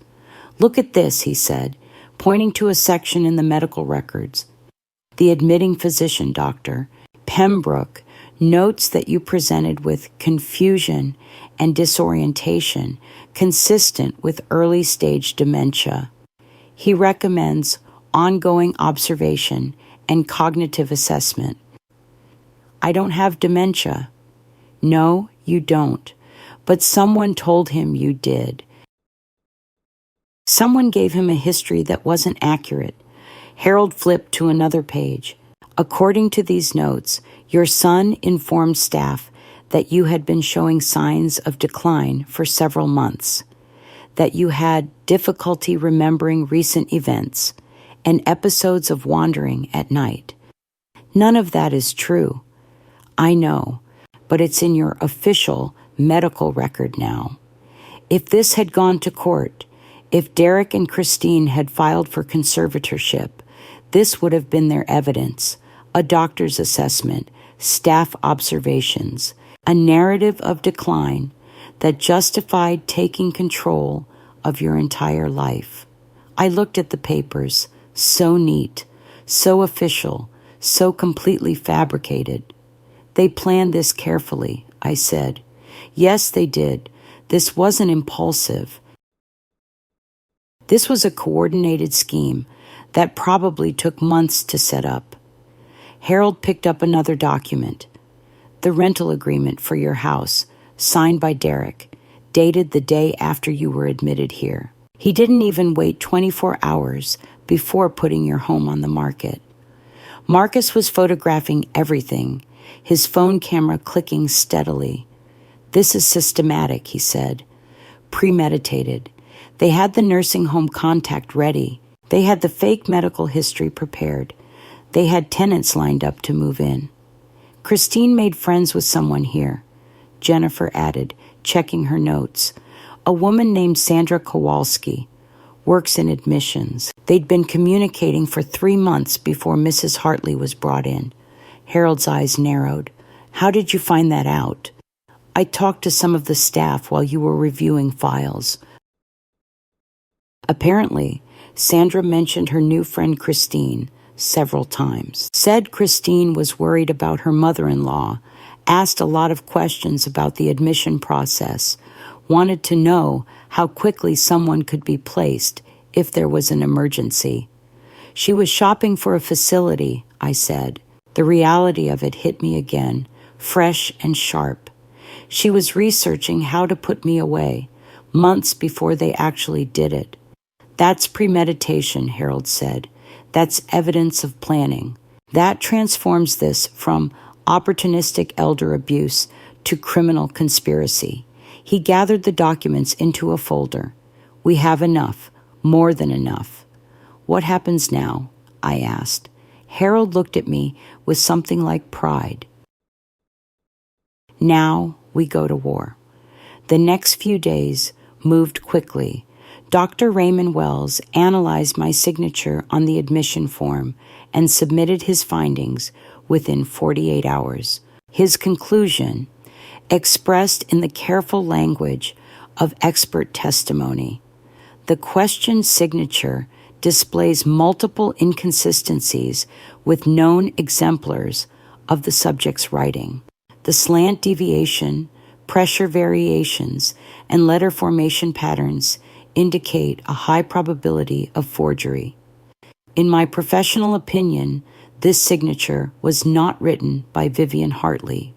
Look at this, he said, pointing to a section in the medical records. The admitting physician, Dr. Pembroke, notes that you presented with confusion and disorientation consistent with early-stage dementia. He recommends ongoing observation and cognitive assessment. I don't have dementia. No, you don't, but someone told him you did. Someone gave him a history that wasn't accurate. Harold flipped to another page. According to these notes, your son informed staff that you had been showing signs of decline for several months, that you had difficulty remembering recent events, and episodes of wandering at night. None of that is true. I know, but it's in your official medical record now. If this had gone to court, if Derek and Christine had filed for conservatorship, this would have been their evidence: a doctor's assessment, staff observations, a narrative of decline that justified taking control of your entire life. I looked at the papers, so neat, so official, so completely fabricated. They planned this carefully, I said. Yes, they did. This wasn't impulsive. This was a coordinated scheme that probably took months to set up. Harold picked up another document, the rental agreement for your house, signed by Derek, dated the day after you were admitted here. He didn't even wait 24 hours before putting your home on the market. Marcus was photographing everything, his phone camera clicking steadily. This is systematic, he said. Premeditated. They had the nursing home contact ready. They had the fake medical history prepared. They had tenants lined up to move in. Christine made friends with someone here, Jennifer added, checking her notes. A woman named Sandra Kowalski works in admissions. They'd been communicating for 3 months before Mrs. Hartley was brought in. Harold's eyes narrowed. How did you find that out? I talked to some of the staff while you were reviewing files. Apparently, Sandra mentioned her new friend Christine several times. Said Christine was worried about her mother-in-law, asked a lot of questions about the admission process, wanted to know how quickly someone could be placed if there was an emergency. She was shopping for a facility, I said. The reality of it hit me again, fresh and sharp. She was researching how to put me away, months before they actually did it. That's premeditation, Harold said. That's evidence of planning. That transforms this from opportunistic elder abuse to criminal conspiracy. He gathered the documents into a folder. We have enough, more than enough. What happens now? I asked. Harold looked at me with something like pride. Now we go to war. The next few days moved quickly. Dr. Raymond Wells analyzed my signature on the admission form and submitted his findings within 48 hours. His conclusion, expressed in the careful language of expert testimony. The questioned signature displays multiple inconsistencies with known exemplars of the subject's writing. The slant deviation, pressure variations, and letter formation patterns indicate a high probability of forgery. In my professional opinion, this signature was not written by Vivian Hartley.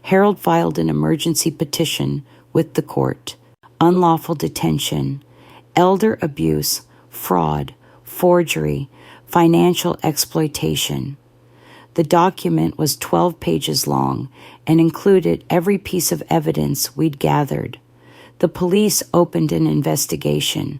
Harold filed an emergency petition with the court. Unlawful detention, elder abuse, fraud, forgery, financial exploitation. The document was 12 pages long and included every piece of evidence we'd gathered. The police opened an investigation.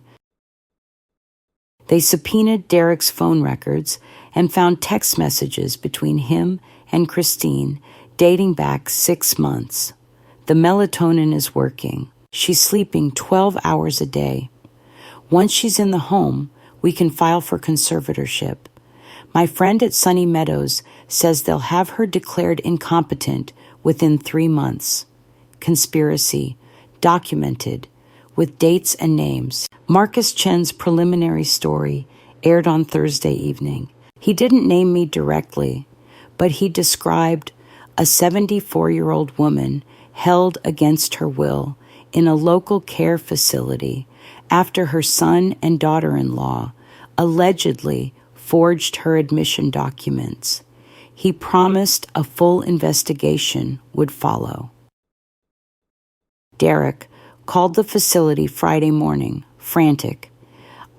They subpoenaed Derek's phone records and found text messages between him and Christine dating back 6 months. The melatonin is working. She's sleeping 12 hours a day. Once she's in the home, we can file for conservatorship. My friend at Sunny Meadows says they'll have her declared incompetent within 3 months. Conspiracy, documented, with dates and names. Marcus Chen's preliminary story aired on Thursday evening. He didn't name me directly, but he described a 74-year-old woman held against her will in a local care facility after her son and daughter-in-law allegedly forged her admission documents. He promised a full investigation would follow. Derek called the facility Friday morning, frantic.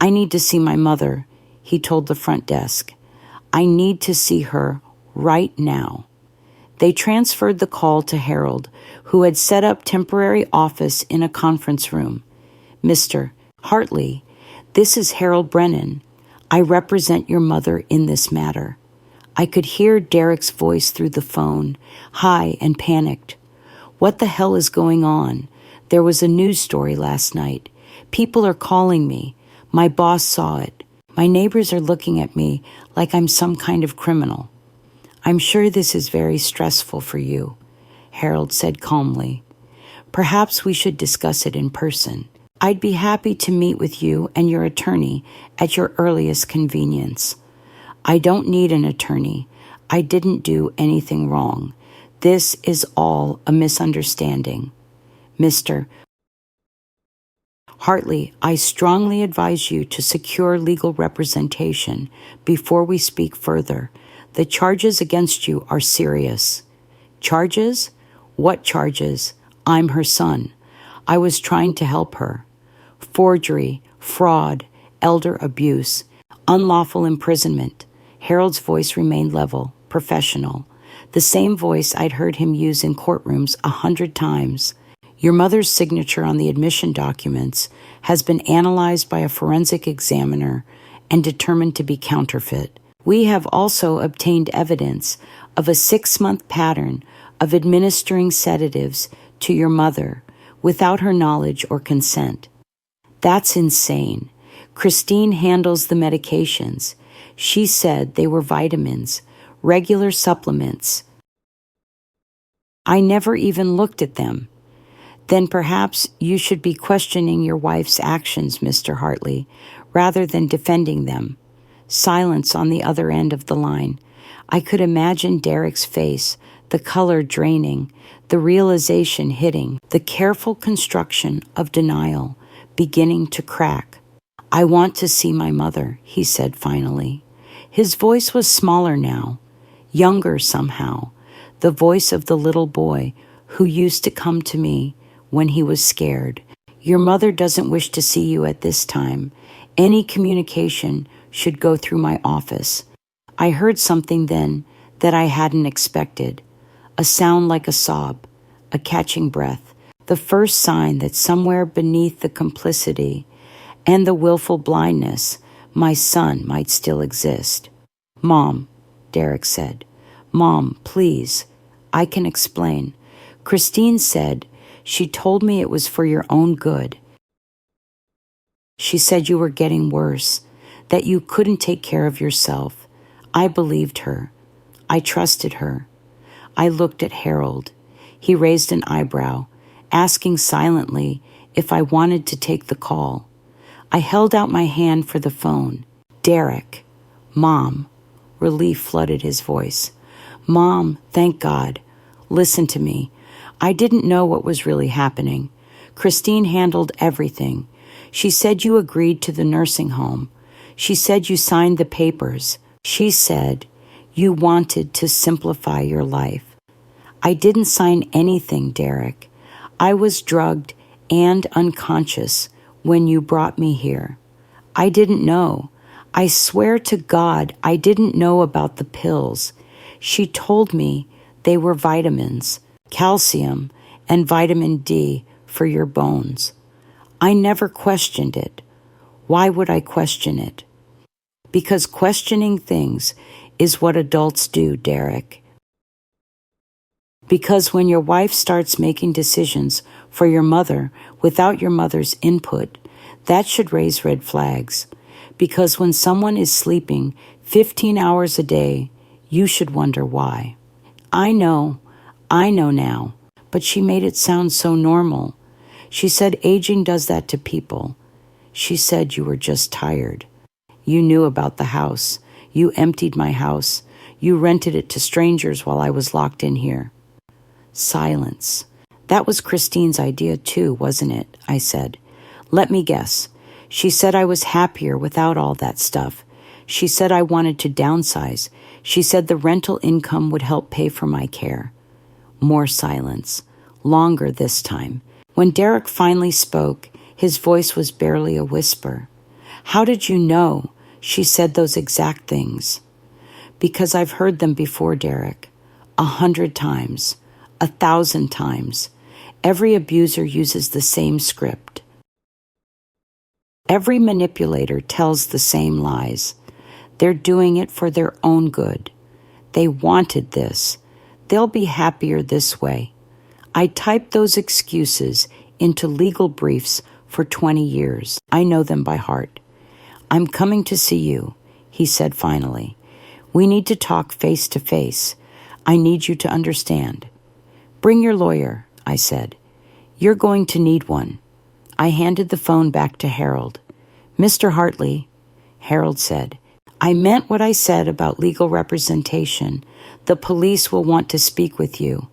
I need to see my mother, he told the front desk. I need to see her right now. They transferred the call to Harold, who had set up temporary office in a conference room. Mr. Hartley, this is Harold Brennan. I represent your mother in this matter. I could hear Derek's voice through the phone, high and panicked. What the hell is going on? There was a news story last night. People are calling me. My boss saw it. My neighbors are looking at me like I'm some kind of criminal. I'm sure this is very stressful for you, Harold said calmly. Perhaps we should discuss it in person. I'd be happy to meet with you and your attorney at your earliest convenience. I don't need an attorney. I didn't do anything wrong. This is all a misunderstanding. Mr. Hartley, I strongly advise you to secure legal representation before we speak further. The charges against you are serious. Charges? What charges? I'm her son. I was trying to help her. Forgery, fraud, elder abuse, unlawful imprisonment. Harold's voice remained level, professional. The same voice I'd heard him use in courtrooms 100 times. Your mother's signature on the admission documents has been analyzed by a forensic examiner and determined to be counterfeit. We have also obtained evidence of a 6-month pattern of administering sedatives to your mother without her knowledge or consent. That's insane. Christine handles the medications. She said they were vitamins, regular supplements. I never even looked at them. Then perhaps you should be questioning your wife's actions, Mr. Hartley, rather than defending them. Silence on the other end of the line. I could imagine Derek's face, the color draining, the realization hitting, the careful construction of denial beginning to crack. I want to see my mother, he said finally. His voice was smaller now, younger somehow, the voice of the little boy who used to come to me when he was scared. Your mother doesn't wish to see you at this time. Any communication should go through my office. I heard something then that I hadn't expected. A sound like a sob, a catching breath, the first sign that somewhere beneath the complicity and the willful blindness, my son might still exist. "Mom," Derek said. "Mom, please. I can explain. Christine said she told me it was for your own good. She said you were getting worse, that you couldn't take care of yourself. I believed her. I trusted her." I looked at Harold. He raised an eyebrow, asking silently if I wanted to take the call. I held out my hand for the phone. "Derek." "Mom." Relief flooded his voice. "Mom, thank God. Listen to me. I didn't know what was really happening. Christine handled everything. She said you agreed to the nursing home. She said you signed the papers. She said you wanted to simplify your life. I didn't sign anything, Derek. I was drugged and unconscious when you brought me here. I didn't know. I swear to God, I didn't know about the pills. She told me they were vitamins, calcium, and vitamin D for your bones. I never questioned it. Why would I question it? Because questioning things is what adults do, Derek. Because when your wife starts making decisions for your mother without your mother's input, that should raise red flags. Because when someone is sleeping 15 hours a day, you should wonder why. I know now, but she made it sound so normal. She said aging does that to people. She said you were just tired. You knew about the house. You emptied my house. You rented it to strangers while I was locked in here. Silence. That was Christine's idea too, wasn't it? I said. Let me guess. She said I was happier without all that stuff. She said I wanted to downsize. She said the rental income would help pay for my care. More silence. Longer this time. When Derek finally spoke, his voice was barely a whisper. How did you know she said those exact things? Because I've heard them before, Derek. 100 times. 1,000 times. Every abuser uses the same script. Every manipulator tells the same lies. They're doing it for their own good. They wanted this. They'll be happier this way. I typed those excuses into legal briefs for 20 years. I know them by heart. I'm coming to see you, he said finally. We need to talk face to face. I need you to understand. Bring your lawyer, I said. You're going to need one. I handed the phone back to Harold. Mr. Hartley, Harold said, I meant what I said about legal representation. The police will want to speak with you.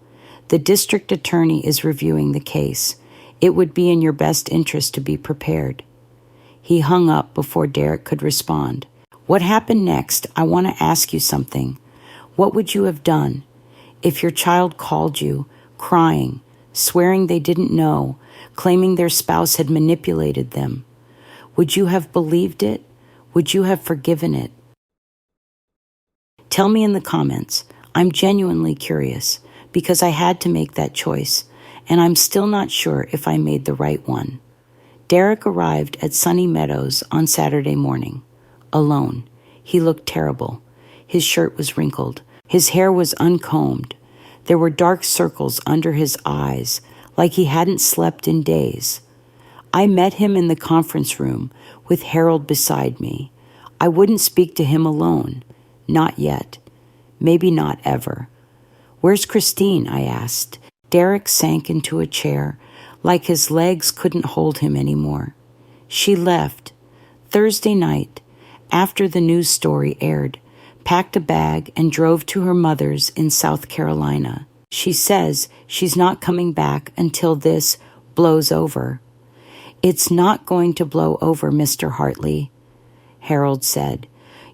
The district attorney is reviewing the case. It would be in your best interest to be prepared. He hung up before Derek could respond. What happened next? I want to ask you something. What would you have done if your child called you, crying, swearing they didn't know, claiming their spouse had manipulated them? Would you have believed it? Would you have forgiven it? Tell me in the comments. I'm genuinely curious because I had to make that choice, and I'm still not sure if I made the right one. Derek arrived at Sunny Meadows on Saturday morning, alone. He looked terrible. His shirt was wrinkled. His hair was uncombed. There were dark circles under his eyes, like he hadn't slept in days. I met him in the conference room with Harold beside me. I wouldn't speak to him alone. Not yet. Maybe not ever. Where's Christine? I asked. Derek sank into a chair, like his legs couldn't hold him anymore. She left. Thursday night, after the news story aired, packed a bag and drove to her mother's in South Carolina. She says she's not coming back until this blows over. It's not going to blow over, Mr. Hartley, Harold said.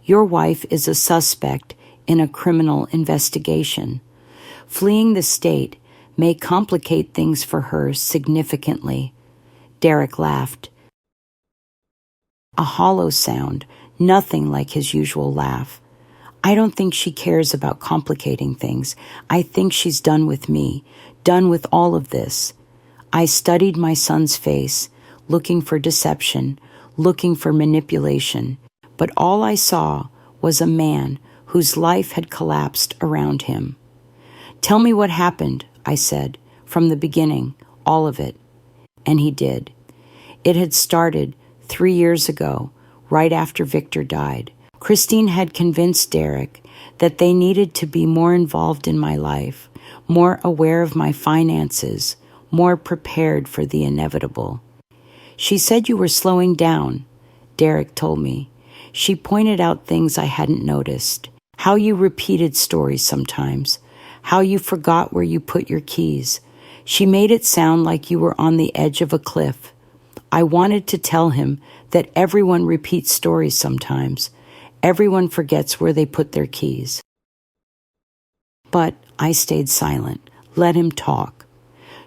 Your wife is a suspect in a criminal investigation. Fleeing the state may complicate things for her significantly. Derek laughed. A hollow sound, nothing like his usual laugh. I don't think she cares about complicating things. I think she's done with me, done with all of this. I studied my son's face, looking for deception, looking for manipulation, but all I saw was a man whose life had collapsed around him. Tell me what happened, I said, from the beginning, all of it. And he did. It had started 3 years ago, right after Victor died. Christine had convinced Derek that they needed to be more involved in my life, more aware of my finances, more prepared for the inevitable. She said you were slowing down, Derek told me. She pointed out things I hadn't noticed, how you repeated stories sometimes, how you forgot where you put your keys. She made it sound like you were on the edge of a cliff. I wanted to tell him that everyone repeats stories sometimes. Everyone forgets where they put their keys. But I stayed silent, let him talk.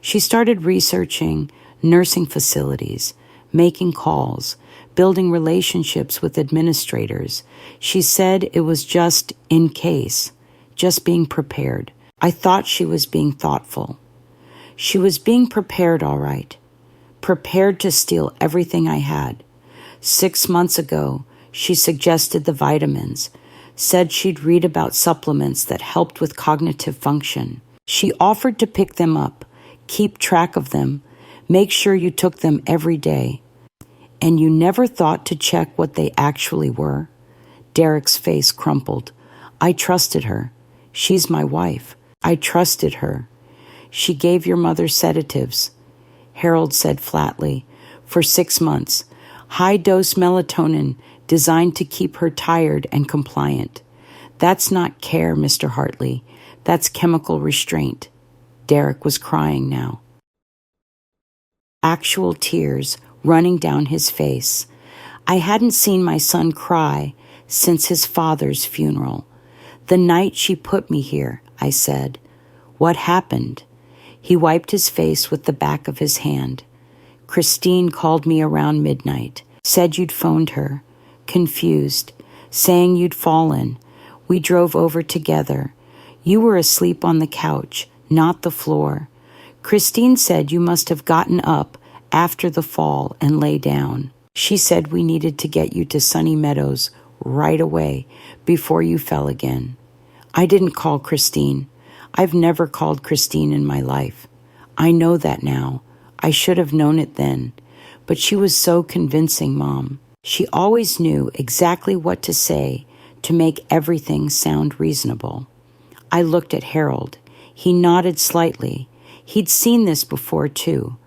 She started researching nursing facilities, making calls, building relationships with administrators. She said it was just in case, just being prepared. I thought she was being thoughtful. She was being prepared, all right. Prepared to steal everything I had. 6 months ago, she suggested the vitamins, said she'd read about supplements that helped with cognitive function. She offered to pick them up, keep track of them, make sure you took them every day. And you never thought to check what they actually were? Derek's face crumpled. I trusted her. She's my wife. I trusted her. She gave your mother sedatives, Harold said flatly, for 6 months. High-dose melatonin designed to keep her tired and compliant. That's not care, Mr. Hartley. That's chemical restraint. Derek was crying now. Actual tears running down his face. I hadn't seen my son cry since his father's funeral. The night she put me here, I said. What happened? He wiped his face with the back of his hand. Christine called me around midnight, said you'd phoned her, confused, saying you'd fallen. We drove over together. You were asleep on the couch, not the floor. Christine said you must have gotten up after the fall and lay down. She said we needed to get you to Sunny Meadows right away before you fell again. I didn't call Christine. I've never called Christine in my life. I know that now. I should have known it then. But she was so convincing, Mom. She always knew exactly what to say to make everything sound reasonable. I looked at Harold. He nodded slightly. He'd seen this before, too.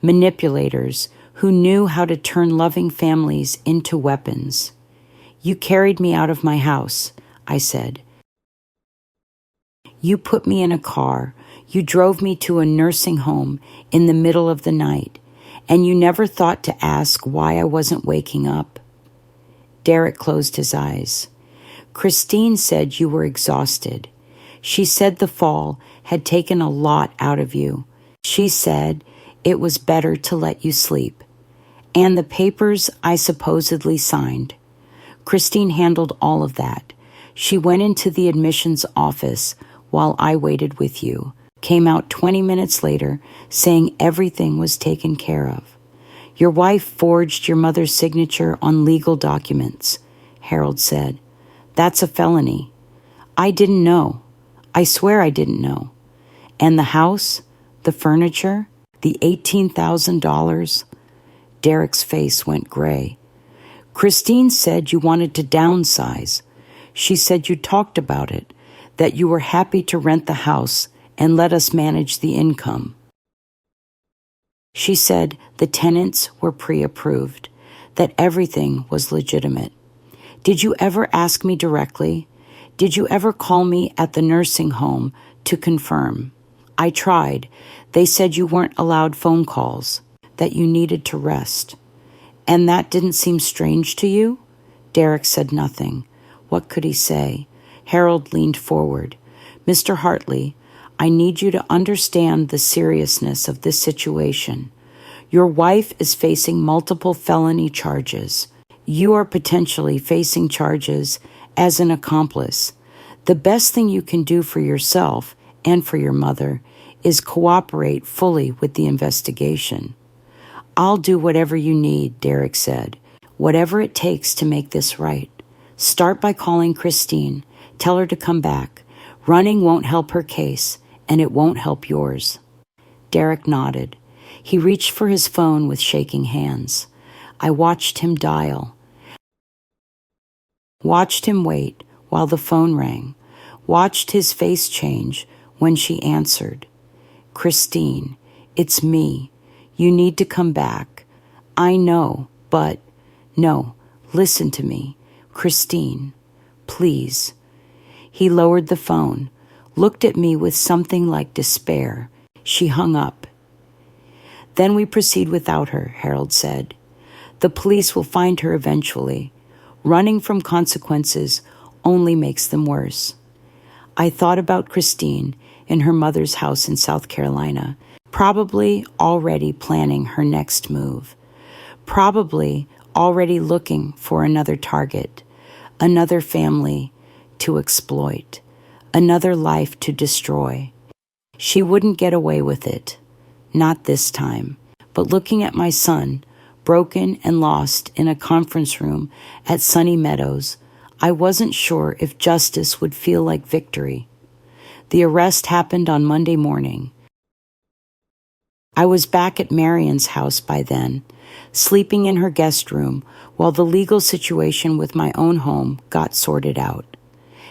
Manipulators who knew how to turn loving families into weapons. You carried me out of my house, I said. You put me in a car. You drove me to a nursing home in the middle of the night, and you never thought to ask why I wasn't waking up. Derek closed his eyes. Christine said you were exhausted. She said the fall had taken a lot out of you. She said it was better to let you sleep. And the papers I supposedly signed. Christine handled all of that. She went into the admissions office while I waited with you, came out 20 minutes later saying everything was taken care of. Your wife forged your mother's signature on legal documents, Harold said. That's a felony. I didn't know. I swear I didn't know. And the house, the furniture, the $18,000. Derek's face went gray. Christine said you wanted to downsize. She said you talked about it, that you were happy to rent the house and let us manage the income. She said the tenants were pre-approved, that everything was legitimate. Did you ever ask me directly? Did you ever call me at the nursing home to confirm? I tried. They said you weren't allowed phone calls, that you needed to rest. And that didn't seem strange to you? Derek said nothing. What could he say? Harold leaned forward. Mr. Hartley, I need you to understand the seriousness of this situation. Your wife is facing multiple felony charges. You are potentially facing charges as an accomplice. The best thing you can do for yourself and for your mother is cooperate fully with the investigation. I'll do whatever you need, Derek said. Whatever it takes to make this right. Start by calling Christine. Tell her to come back. Running won't help her case, and it won't help yours. Derek nodded. He reached for his phone with shaking hands. I watched him dial. Watched him wait while the phone rang. Watched his face change when she answered. Christine, it's me. You need to come back. I know, but... No, listen to me. Christine, please. He lowered the phone, looked at me with something like despair. She hung up. Then we proceed without her, Harold said. The police will find her eventually. Running from consequences only makes them worse. I thought about Christine in her mother's house in South Carolina, probably already planning her next move, probably already looking for another target, another family to exploit, another life to destroy. She wouldn't get away with it, not this time. But looking at my son, broken and lost in a conference room at Sunny Meadows, I wasn't sure if justice would feel like victory. The arrest happened on Monday morning. I was back at Marion's house by then, sleeping in her guest room while the legal situation with my own home got sorted out.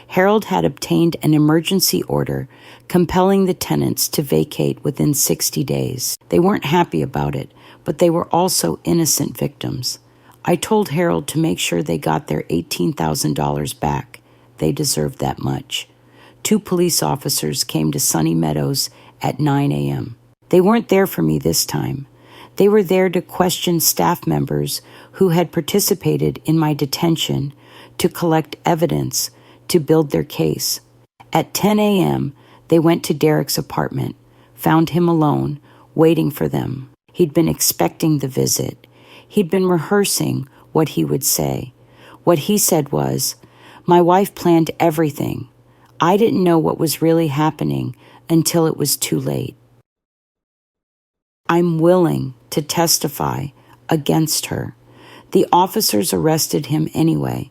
Harold had obtained an emergency order compelling the tenants to vacate within 60 days. They weren't happy about it, but they were also innocent victims. I told Harold to make sure they got their $18,000 back. They deserved that much. 2 police officers came to Sunny Meadows at 9 a.m. They weren't there for me this time. They were there to question staff members who had participated in my detention, to collect evidence, to build their case. At 10 a.m., they went to Derek's apartment, found him alone, waiting for them. He'd been expecting the visit. He'd been rehearsing what he would say. What he said was, "My wife planned everything. I didn't know what was really happening until it was too late. I'm willing to testify against her." The officers arrested him anyway.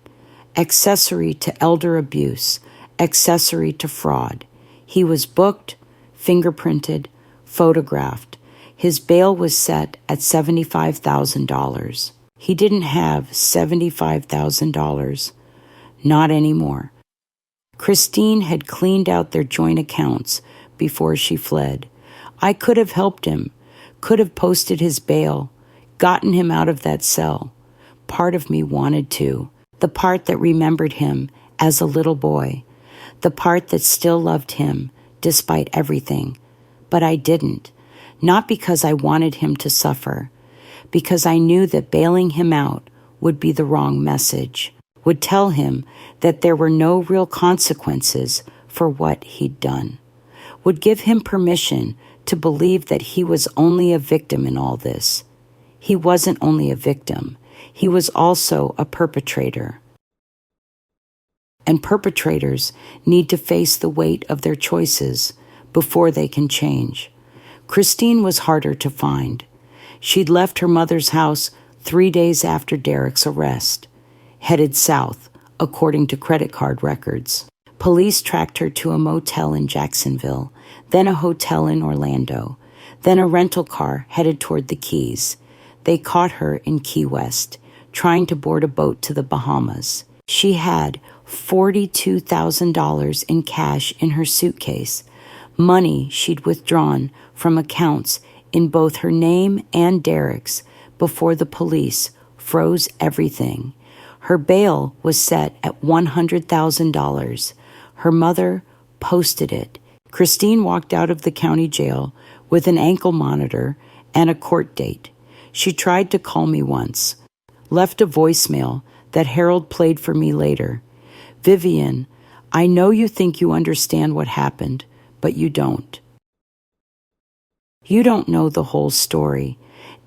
Accessory to elder abuse, accessory to fraud. He was booked, fingerprinted, photographed. His bail was set at $75,000. He didn't have $75,000. Not anymore. Christine had cleaned out their joint accounts before she fled. I could have helped him, could have posted his bail, gotten him out of that cell. Part of me wanted to. The part that remembered him as a little boy. The part that still loved him despite everything. But I didn't. Not because I wanted him to suffer. Because I knew that bailing him out would be the wrong message. Would tell him that there were no real consequences for what he'd done. Would give him permission to believe that he was only a victim in all this. He wasn't only a victim. He was also a perpetrator. And perpetrators need to face the weight of their choices before they can change. Christine was harder to find. She'd left her mother's house 3 days after Derek's arrest, headed south, according to credit card records. Police tracked her to a motel in Jacksonville, then a hotel in Orlando, then a rental car headed toward the Keys. They caught her in Key West, trying to board a boat to the Bahamas. She had $42,000 in cash in her suitcase, money she'd withdrawn from accounts in both her name and Derek's before the police froze everything. Her bail was set at $100,000. Her mother posted it. Christine walked out of the county jail with an ankle monitor and a court date. She tried to call me once, left a voicemail that Harold played for me later. "Vivian, I know you think you understand what happened, but you don't. You don't know the whole story.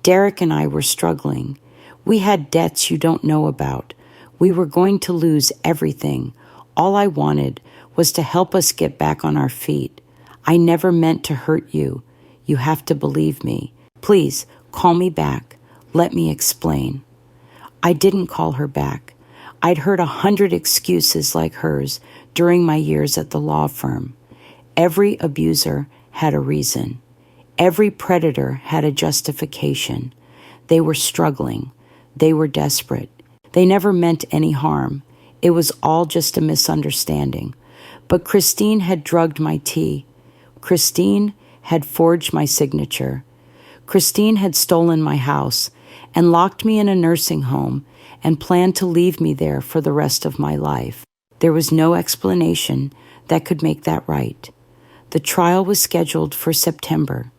Derek and I were struggling. We had debts you don't know about. We were going to lose everything. All I wanted was to help us get back on our feet. I never meant to hurt you. You have to believe me. Please, call me back. Let me explain." I didn't call her back. I'd heard 100 excuses like hers during my years at the law firm. Every abuser had a reason. Every predator had a justification. They were struggling. They were desperate. They never meant any harm. It was all just a misunderstanding. But Christine had drugged my tea. Christine had forged my signature. Christine had stolen my house and locked me in a nursing home and planned to leave me there for the rest of my life. There was no explanation that could make that right. The trial was scheduled for September.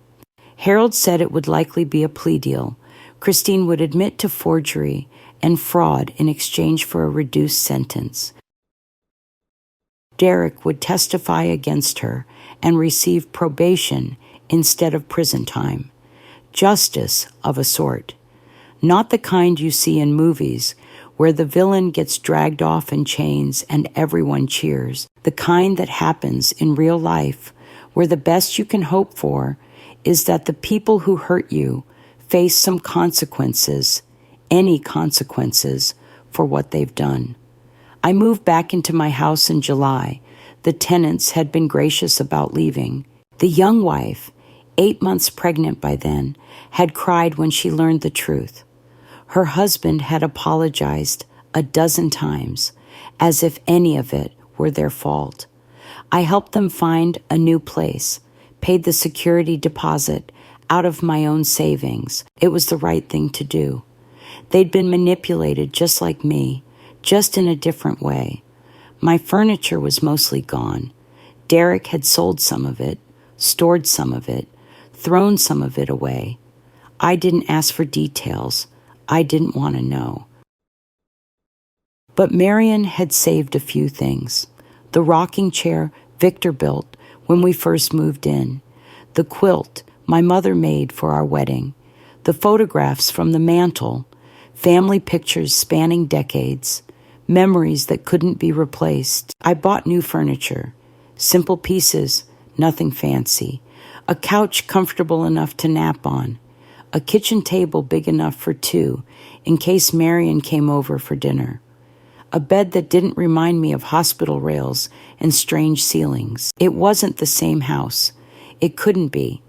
Harold said it would likely be a plea deal. Christine would admit to forgery and fraud in exchange for a reduced sentence. Derek would testify against her and receive probation instead of prison time. Justice of a sort. Not the kind you see in movies where the villain gets dragged off in chains and everyone cheers. The kind that happens in real life where the best you can hope for is that the people who hurt you face some consequences, any consequences, for what they've done. I moved back into my house in July. The tenants had been gracious about leaving. The young wife, 8 months pregnant by then, had cried when she learned the truth. Her husband had apologized a dozen times, as if any of it were their fault. I helped them find a new place, paid the security deposit out of my own savings. It was the right thing to do. They'd been manipulated just like me, just in a different way. My furniture was mostly gone. Derek had sold some of it, stored some of it, thrown some of it away. I didn't ask for details. I didn't want to know. But Marion had saved a few things. The rocking chair Victor built when we first moved in, the quilt my mother made for our wedding, the photographs from the mantle, family pictures spanning decades, memories that couldn't be replaced. I bought new furniture, simple pieces, nothing fancy, a couch comfortable enough to nap on, a kitchen table big enough for two in case Marion came over for dinner, a bed that didn't remind me of hospital rails and strange ceilings. It wasn't the same house. It couldn't be.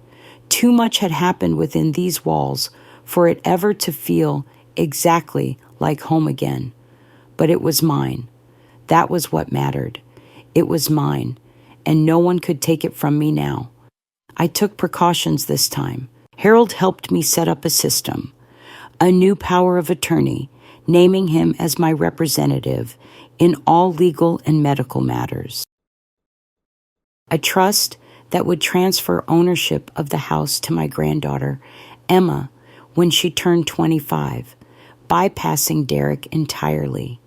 Too much had happened within these walls for it ever to feel exactly like home again. But it was mine. That was what mattered. It was mine, and no one could take it from me now. I took precautions this time. Harold helped me set up a system, a new power of attorney, naming him as my representative in all legal and medical matters. A trust that would transfer ownership of the house to my granddaughter, Emma, when she turned 25, bypassing Derek entirely.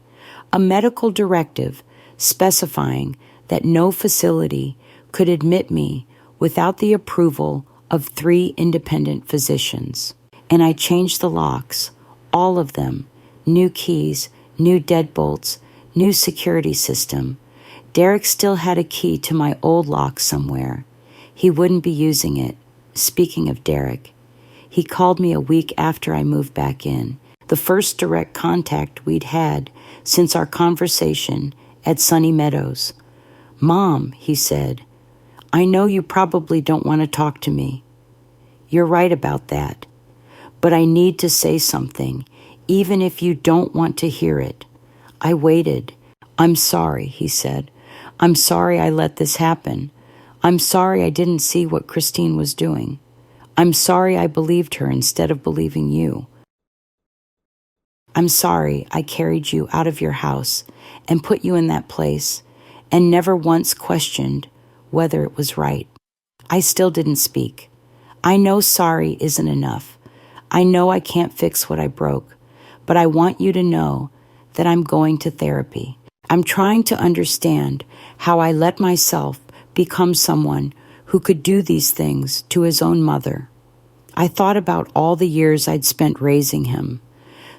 A medical directive specifying that no facility could admit me without the approval of 3 independent physicians. And I changed the locks, all of them, new keys, new deadbolts, new security system. Derek still had a key to my old lock somewhere. He wouldn't be using it. Speaking of Derek, he called me a week after I moved back in, the first direct contact we'd had since our conversation at Sunny Meadows. "Mom," he said, "I know you probably don't want to talk to me. You're right about that. But I need to say something, even if you don't want to hear it." I waited. "I'm sorry," he said. "I'm sorry I let this happen. I'm sorry I didn't see what Christine was doing. I'm sorry I believed her instead of believing you. I'm sorry I carried you out of your house and put you in that place and never once questioned whether it was right." I still didn't speak. I know sorry isn't enough. I know I can't fix what I broke, but I want you to know that I'm going to therapy. I'm trying to understand how I let myself become someone who could do these things to his own mother. I thought about all the years I'd spent raising him,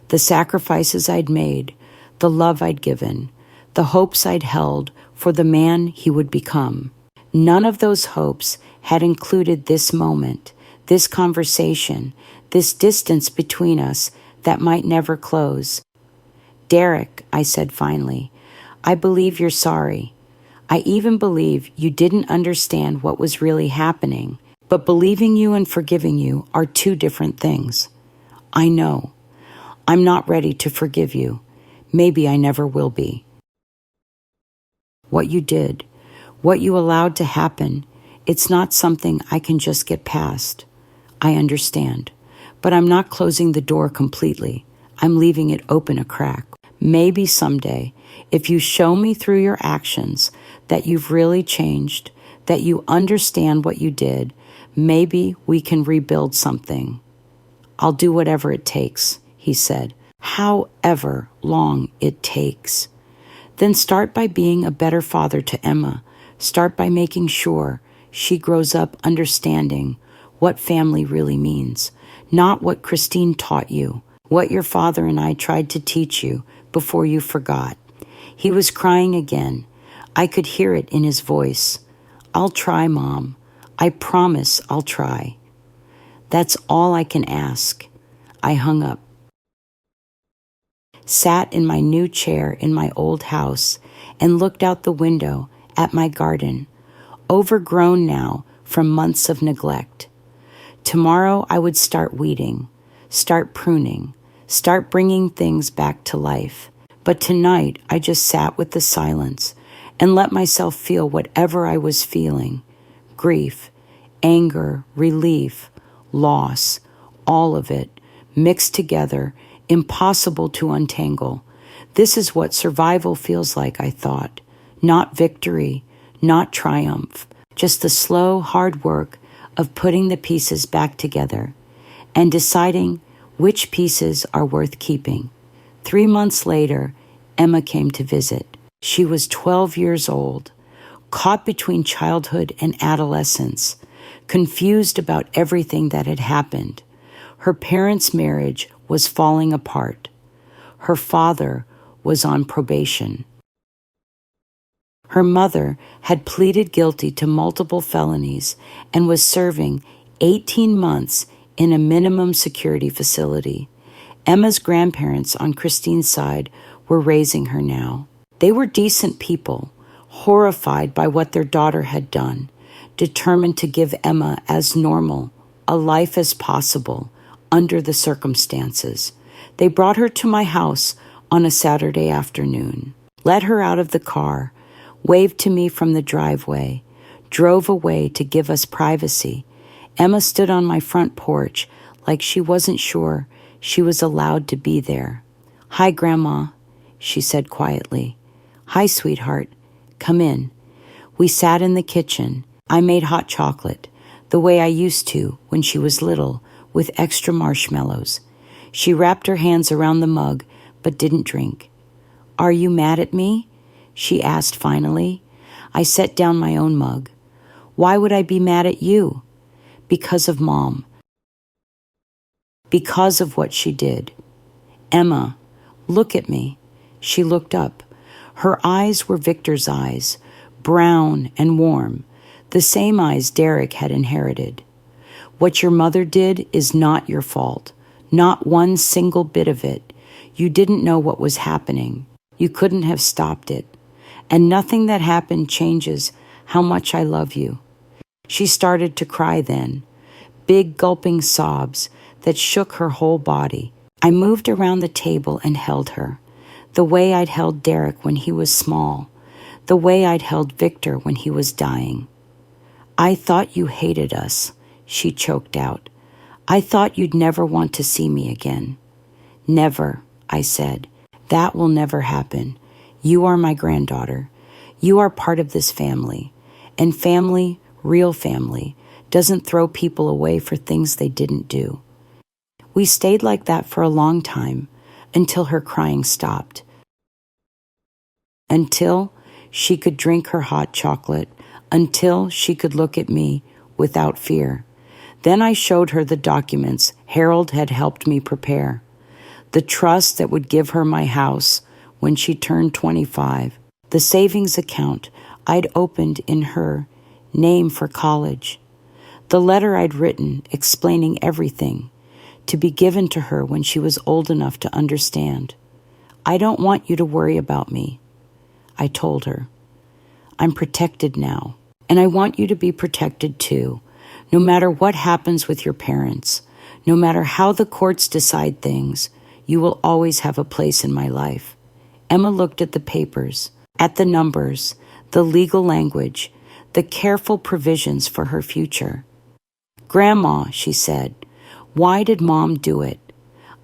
the sacrifices I'd made, the love I'd given, the hopes I'd held for the man he would become. None of those hopes had included this moment, this conversation, this distance between us that might never close. "Derek," I said finally, "I believe you're sorry. I even believe you didn't understand what was really happening. But believing you and forgiving you are two different things. I know. I'm not ready to forgive you. Maybe I never will be. What you did, what you allowed to happen, it's not something I can just get past. I understand. But I'm not closing the door completely. I'm leaving it open a crack. Maybe someday, if you show me through your actions that you've really changed, that you understand what you did, maybe we can rebuild something. I'll do whatever it takes," he said, "however long it takes. Then start by being a better father to Emma. Start by making sure she grows up understanding what family really means, not what Christine taught you, what your father and I tried to teach you before you forgot." He was crying again. I could hear it in his voice. "I'll try, Mom. I promise I'll try." "That's all I can ask." I hung up, sat in my new chair in my old house, and looked out the window at my garden, overgrown now from months of neglect. Tomorrow I would start weeding, start pruning, start bringing things back to life. But tonight I just sat with the silence and let myself feel whatever I was feeling. Grief, anger, relief, loss, all of it, mixed together, impossible to untangle. This is what survival feels like, I thought. Not victory, not triumph, just the slow, hard work of putting the pieces back together and deciding which pieces are worth keeping. 3 months later, Emma came to visit. She was 12 years old, caught between childhood and adolescence, confused about everything that had happened. Her parents' marriage was falling apart. Her father was on probation. Her mother had pleaded guilty to multiple felonies and was serving 18 months in a minimum security facility. Emma's grandparents on Christine's side were raising her now. They were decent people, horrified by what their daughter had done, determined to give Emma as normal a life as possible under the circumstances. They brought her to my house on a Saturday afternoon, let her out of the car, waved to me from the driveway, drove away to give us privacy. Emma stood on my front porch like she wasn't sure she was allowed to be there. "Hi, Grandma," she said quietly. "Hi, sweetheart. Come in." We sat in the kitchen. I made hot chocolate, the way I used to when she was little, with extra marshmallows. She wrapped her hands around the mug, but didn't drink. "Are you mad at me?" she asked finally. I set down my own mug. "Why would I be mad at you?" "Because of Mom. Because of what she did." "Emma, look at me." She looked up. Her eyes were Victor's eyes, brown and warm, the same eyes Derek had inherited. "What your mother did is not your fault. Not one single bit of it. You didn't know what was happening. You couldn't have stopped it. And nothing that happened changes how much I love you." She started to cry then, big gulping sobs that shook her whole body. I moved around the table and held her, the way I'd held Derek when he was small, the way I'd held Victor when he was dying. "I thought you hated us," she choked out. "I thought you'd never want to see me again." "Never," I said. "That will never happen. You are my granddaughter. You are part of this family. And family, real family, doesn't throw people away for things they didn't do." We stayed like that for a long time, until her crying stopped. Until she could drink her hot chocolate, until she could look at me without fear. Then I showed her the documents Harold had helped me prepare. the trust that would give her my house when she turned 25, the savings account I'd opened in her name for college, the letter I'd written explaining everything, to be given to her when she was old enough to understand. I don't want you to worry about me, I told her. I'm protected now, and I want you to be protected too, no matter what happens with your parents, no matter how the courts decide things, you will always have a place in my life. Emma looked at the papers, at the numbers, the legal language, the careful provisions for her future. Grandma, she said, why did Mom do it?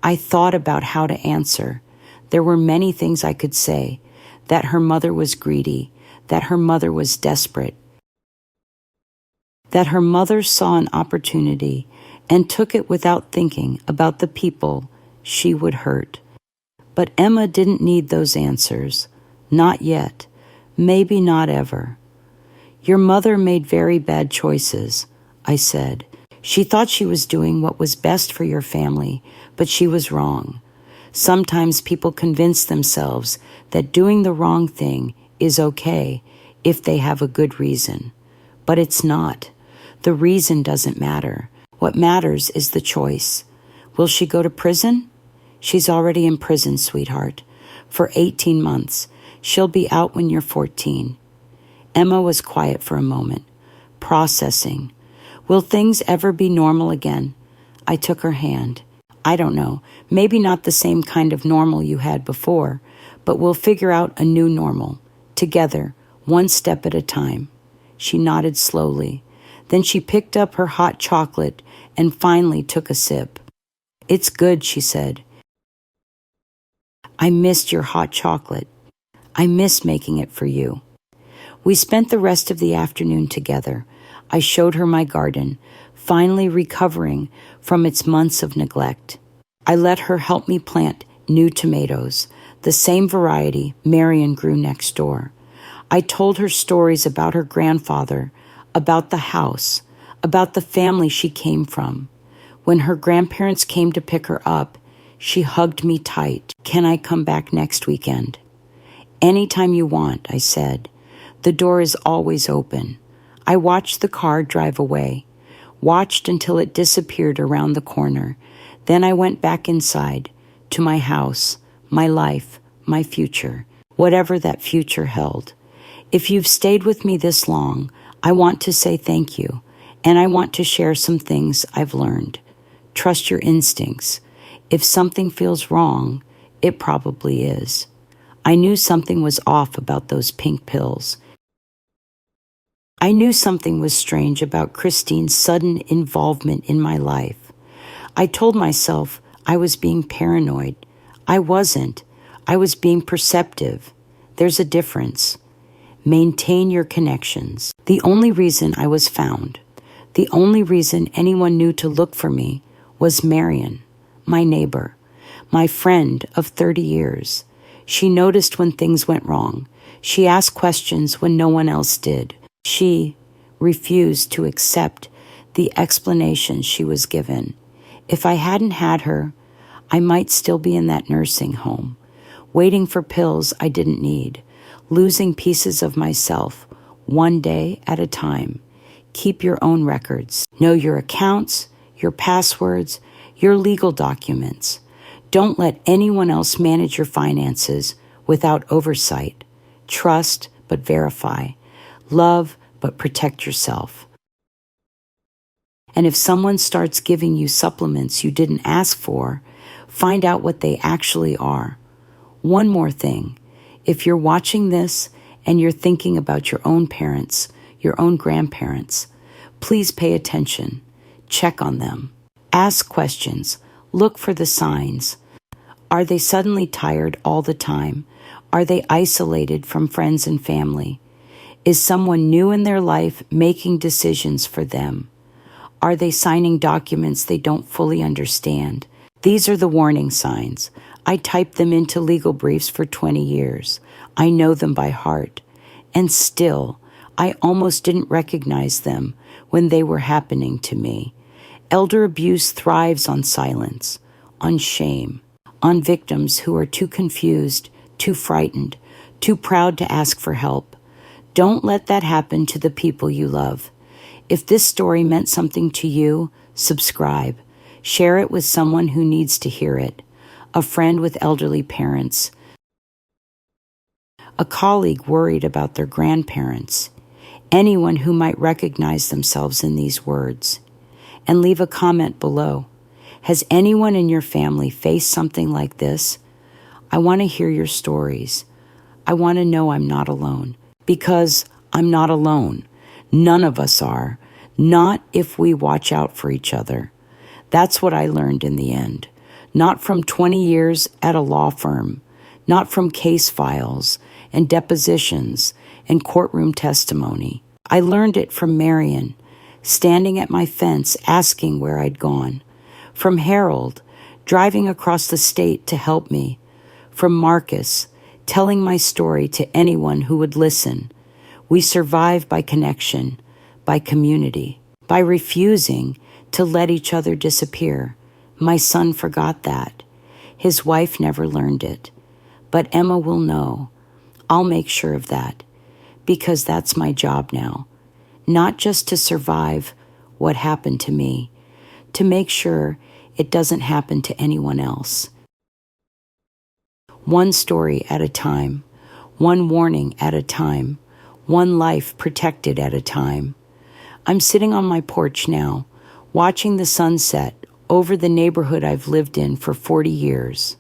I thought about how to answer. There were many things I could say, that her mother was greedy, that her mother was desperate, that her mother saw an opportunity and took it without thinking about the people she would hurt. But Emma didn't need those answers. Not yet. Maybe not ever. Your mother made very bad choices, I said. She thought she was doing what was best for your family, but she was wrong. Sometimes people convince themselves that doing the wrong thing is okay if they have a good reason. But it's not. The reason doesn't matter. What matters is the choice. Will she go to prison? She's already in prison, sweetheart. For 18 months. She'll be out when you're 14. Emma was quiet for a moment, processing. Will things ever be normal again? I took her hand. I don't know. Maybe not the same kind of normal you had before, but we'll figure out a new normal. Together, one step at a time. She nodded slowly. Then she picked up her hot chocolate and finally took a sip. It's good, she said. I missed your hot chocolate. I miss making it for you. We spent the rest of the afternoon together. I showed her my garden, finally recovering from its months of neglect. I let her help me plant new tomatoes, the same variety Marion grew next door. I told her stories about her grandfather, about the house, about the family she came from. When her grandparents came to pick her up, she hugged me tight. Can I come back next weekend? Anytime you want, I said. The door is always open. I watched the car drive away, watched until it disappeared around the corner. Then I went back inside, to my house, my life, my future, whatever that future held. If you've stayed with me this long, I want to say thank you, and I want to share some things I've learned. Trust your instincts. If something feels wrong, it probably is. I knew something was off about those pink pills. I knew something was strange about Christine's sudden involvement in my life. I told myself I was being paranoid. I wasn't. I was being perceptive. There's a difference. Maintain your connections. The only reason I was found, the only reason anyone knew to look for me was Marion, my neighbor, my friend of 30 years. She noticed when things went wrong. She asked questions when no one else did. She refused to accept the explanations she was given. If I hadn't had her, I might still be in that nursing home, waiting for pills I didn't need, losing pieces of myself, one day at a time. Keep your own records. Know your accounts, your passwords, your legal documents. Don't let anyone else manage your finances without oversight. Trust, but verify. Love, but protect yourself. And if someone starts giving you supplements you didn't ask for, find out what they actually are. One more thing. If you're watching this and you're thinking about your own parents, your own grandparents, please pay attention. Check on them. Ask questions. Look for the signs. Are they suddenly tired all the time? Are they isolated from friends and family? Is someone new in their life making decisions for them? Are they signing documents they don't fully understand? These are the warning signs. I typed them into legal briefs for 20 years. I know them by heart. And still, I almost didn't recognize them when they were happening to me. Elder abuse thrives on silence, on shame, on victims who are too confused, too frightened, too proud to ask for help. Don't let that happen to the people you love. If this story meant something to you, subscribe. Share it with someone who needs to hear it. A friend with elderly parents. A colleague worried about their grandparents. Anyone who might recognize themselves in these words. And leave a comment below. Has anyone in your family faced something like this? I want to hear your stories. I want to know I'm not alone. Because I'm not alone. None of us are. Not if we watch out for each other. That's what I learned in the end. Not from 20 years at a law firm. Not from case files and depositions and courtroom testimony. I learned it from Marion, standing at my fence asking where I'd gone. From Harold, driving across the state to help me. From Marcus, telling my story to anyone who would listen. We survive by connection, by community, by refusing to let each other disappear. My son forgot that. His wife never learned it. But Emma will know. I'll make sure of that, because that's my job now. Not just to survive what happened to me, to make sure it doesn't happen to anyone else. One story at a time, one warning at a time, one life protected at a time. I'm sitting on my porch now, watching the sunset over the neighborhood I've lived in for 40 years.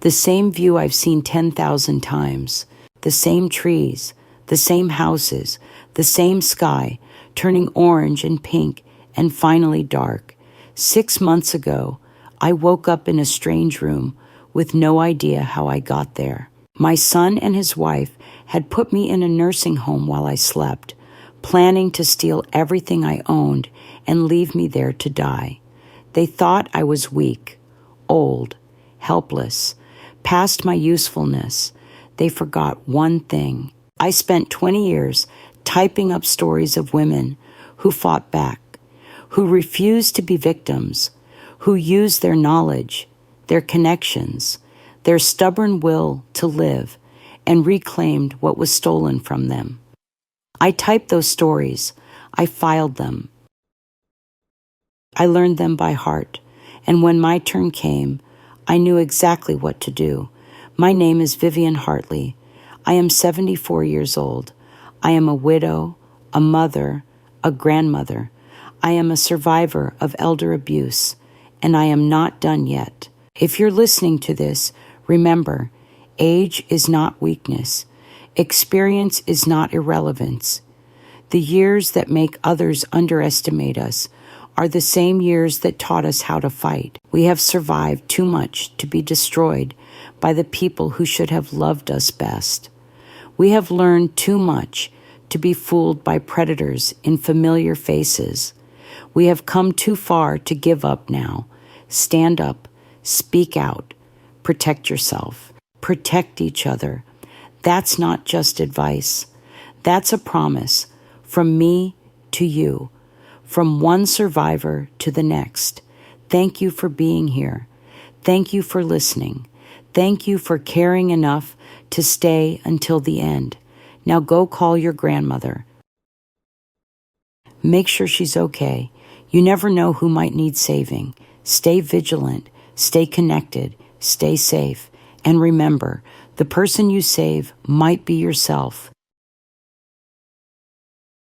The same view I've seen 10,000 times, the same trees, the same houses, the same sky, turning orange and pink and finally dark. 6 months ago, I woke up in a strange room with no idea how I got there. My son and his wife had put me in a nursing home while I slept, planning to steal everything I owned and leave me there to die. They thought I was weak, old, helpless, past my usefulness. They forgot one thing. I spent 20 years typing up stories of women who fought back, who refused to be victims, who used their knowledge, their connections, their stubborn will to live, and reclaimed what was stolen from them. I typed those stories. I filed them. I learned them by heart, and when my turn came, I knew exactly what to do. My name is Vivian Hartley. I am 74 years old. I am a widow, a mother, a grandmother. I am a survivor of elder abuse, and I am not done yet. If you're listening to this, remember, age is not weakness. Experience is not irrelevance. The years that make others underestimate us are the same years that taught us how to fight. We have survived too much to be destroyed by the people who should have loved us best. We have learned too much to be fooled by predators in familiar faces. We have come too far to give up now. Stand up, speak out, protect yourself, protect each other. That's not just advice. That's a promise from me to you, from one survivor to the next. Thank you for being here. Thank you for listening. Thank you for caring enough to stay until the end. Now go call your grandmother. Make sure she's okay. You never know who might need saving. Stay vigilant, stay connected, stay safe, and remember, the person you save might be yourself.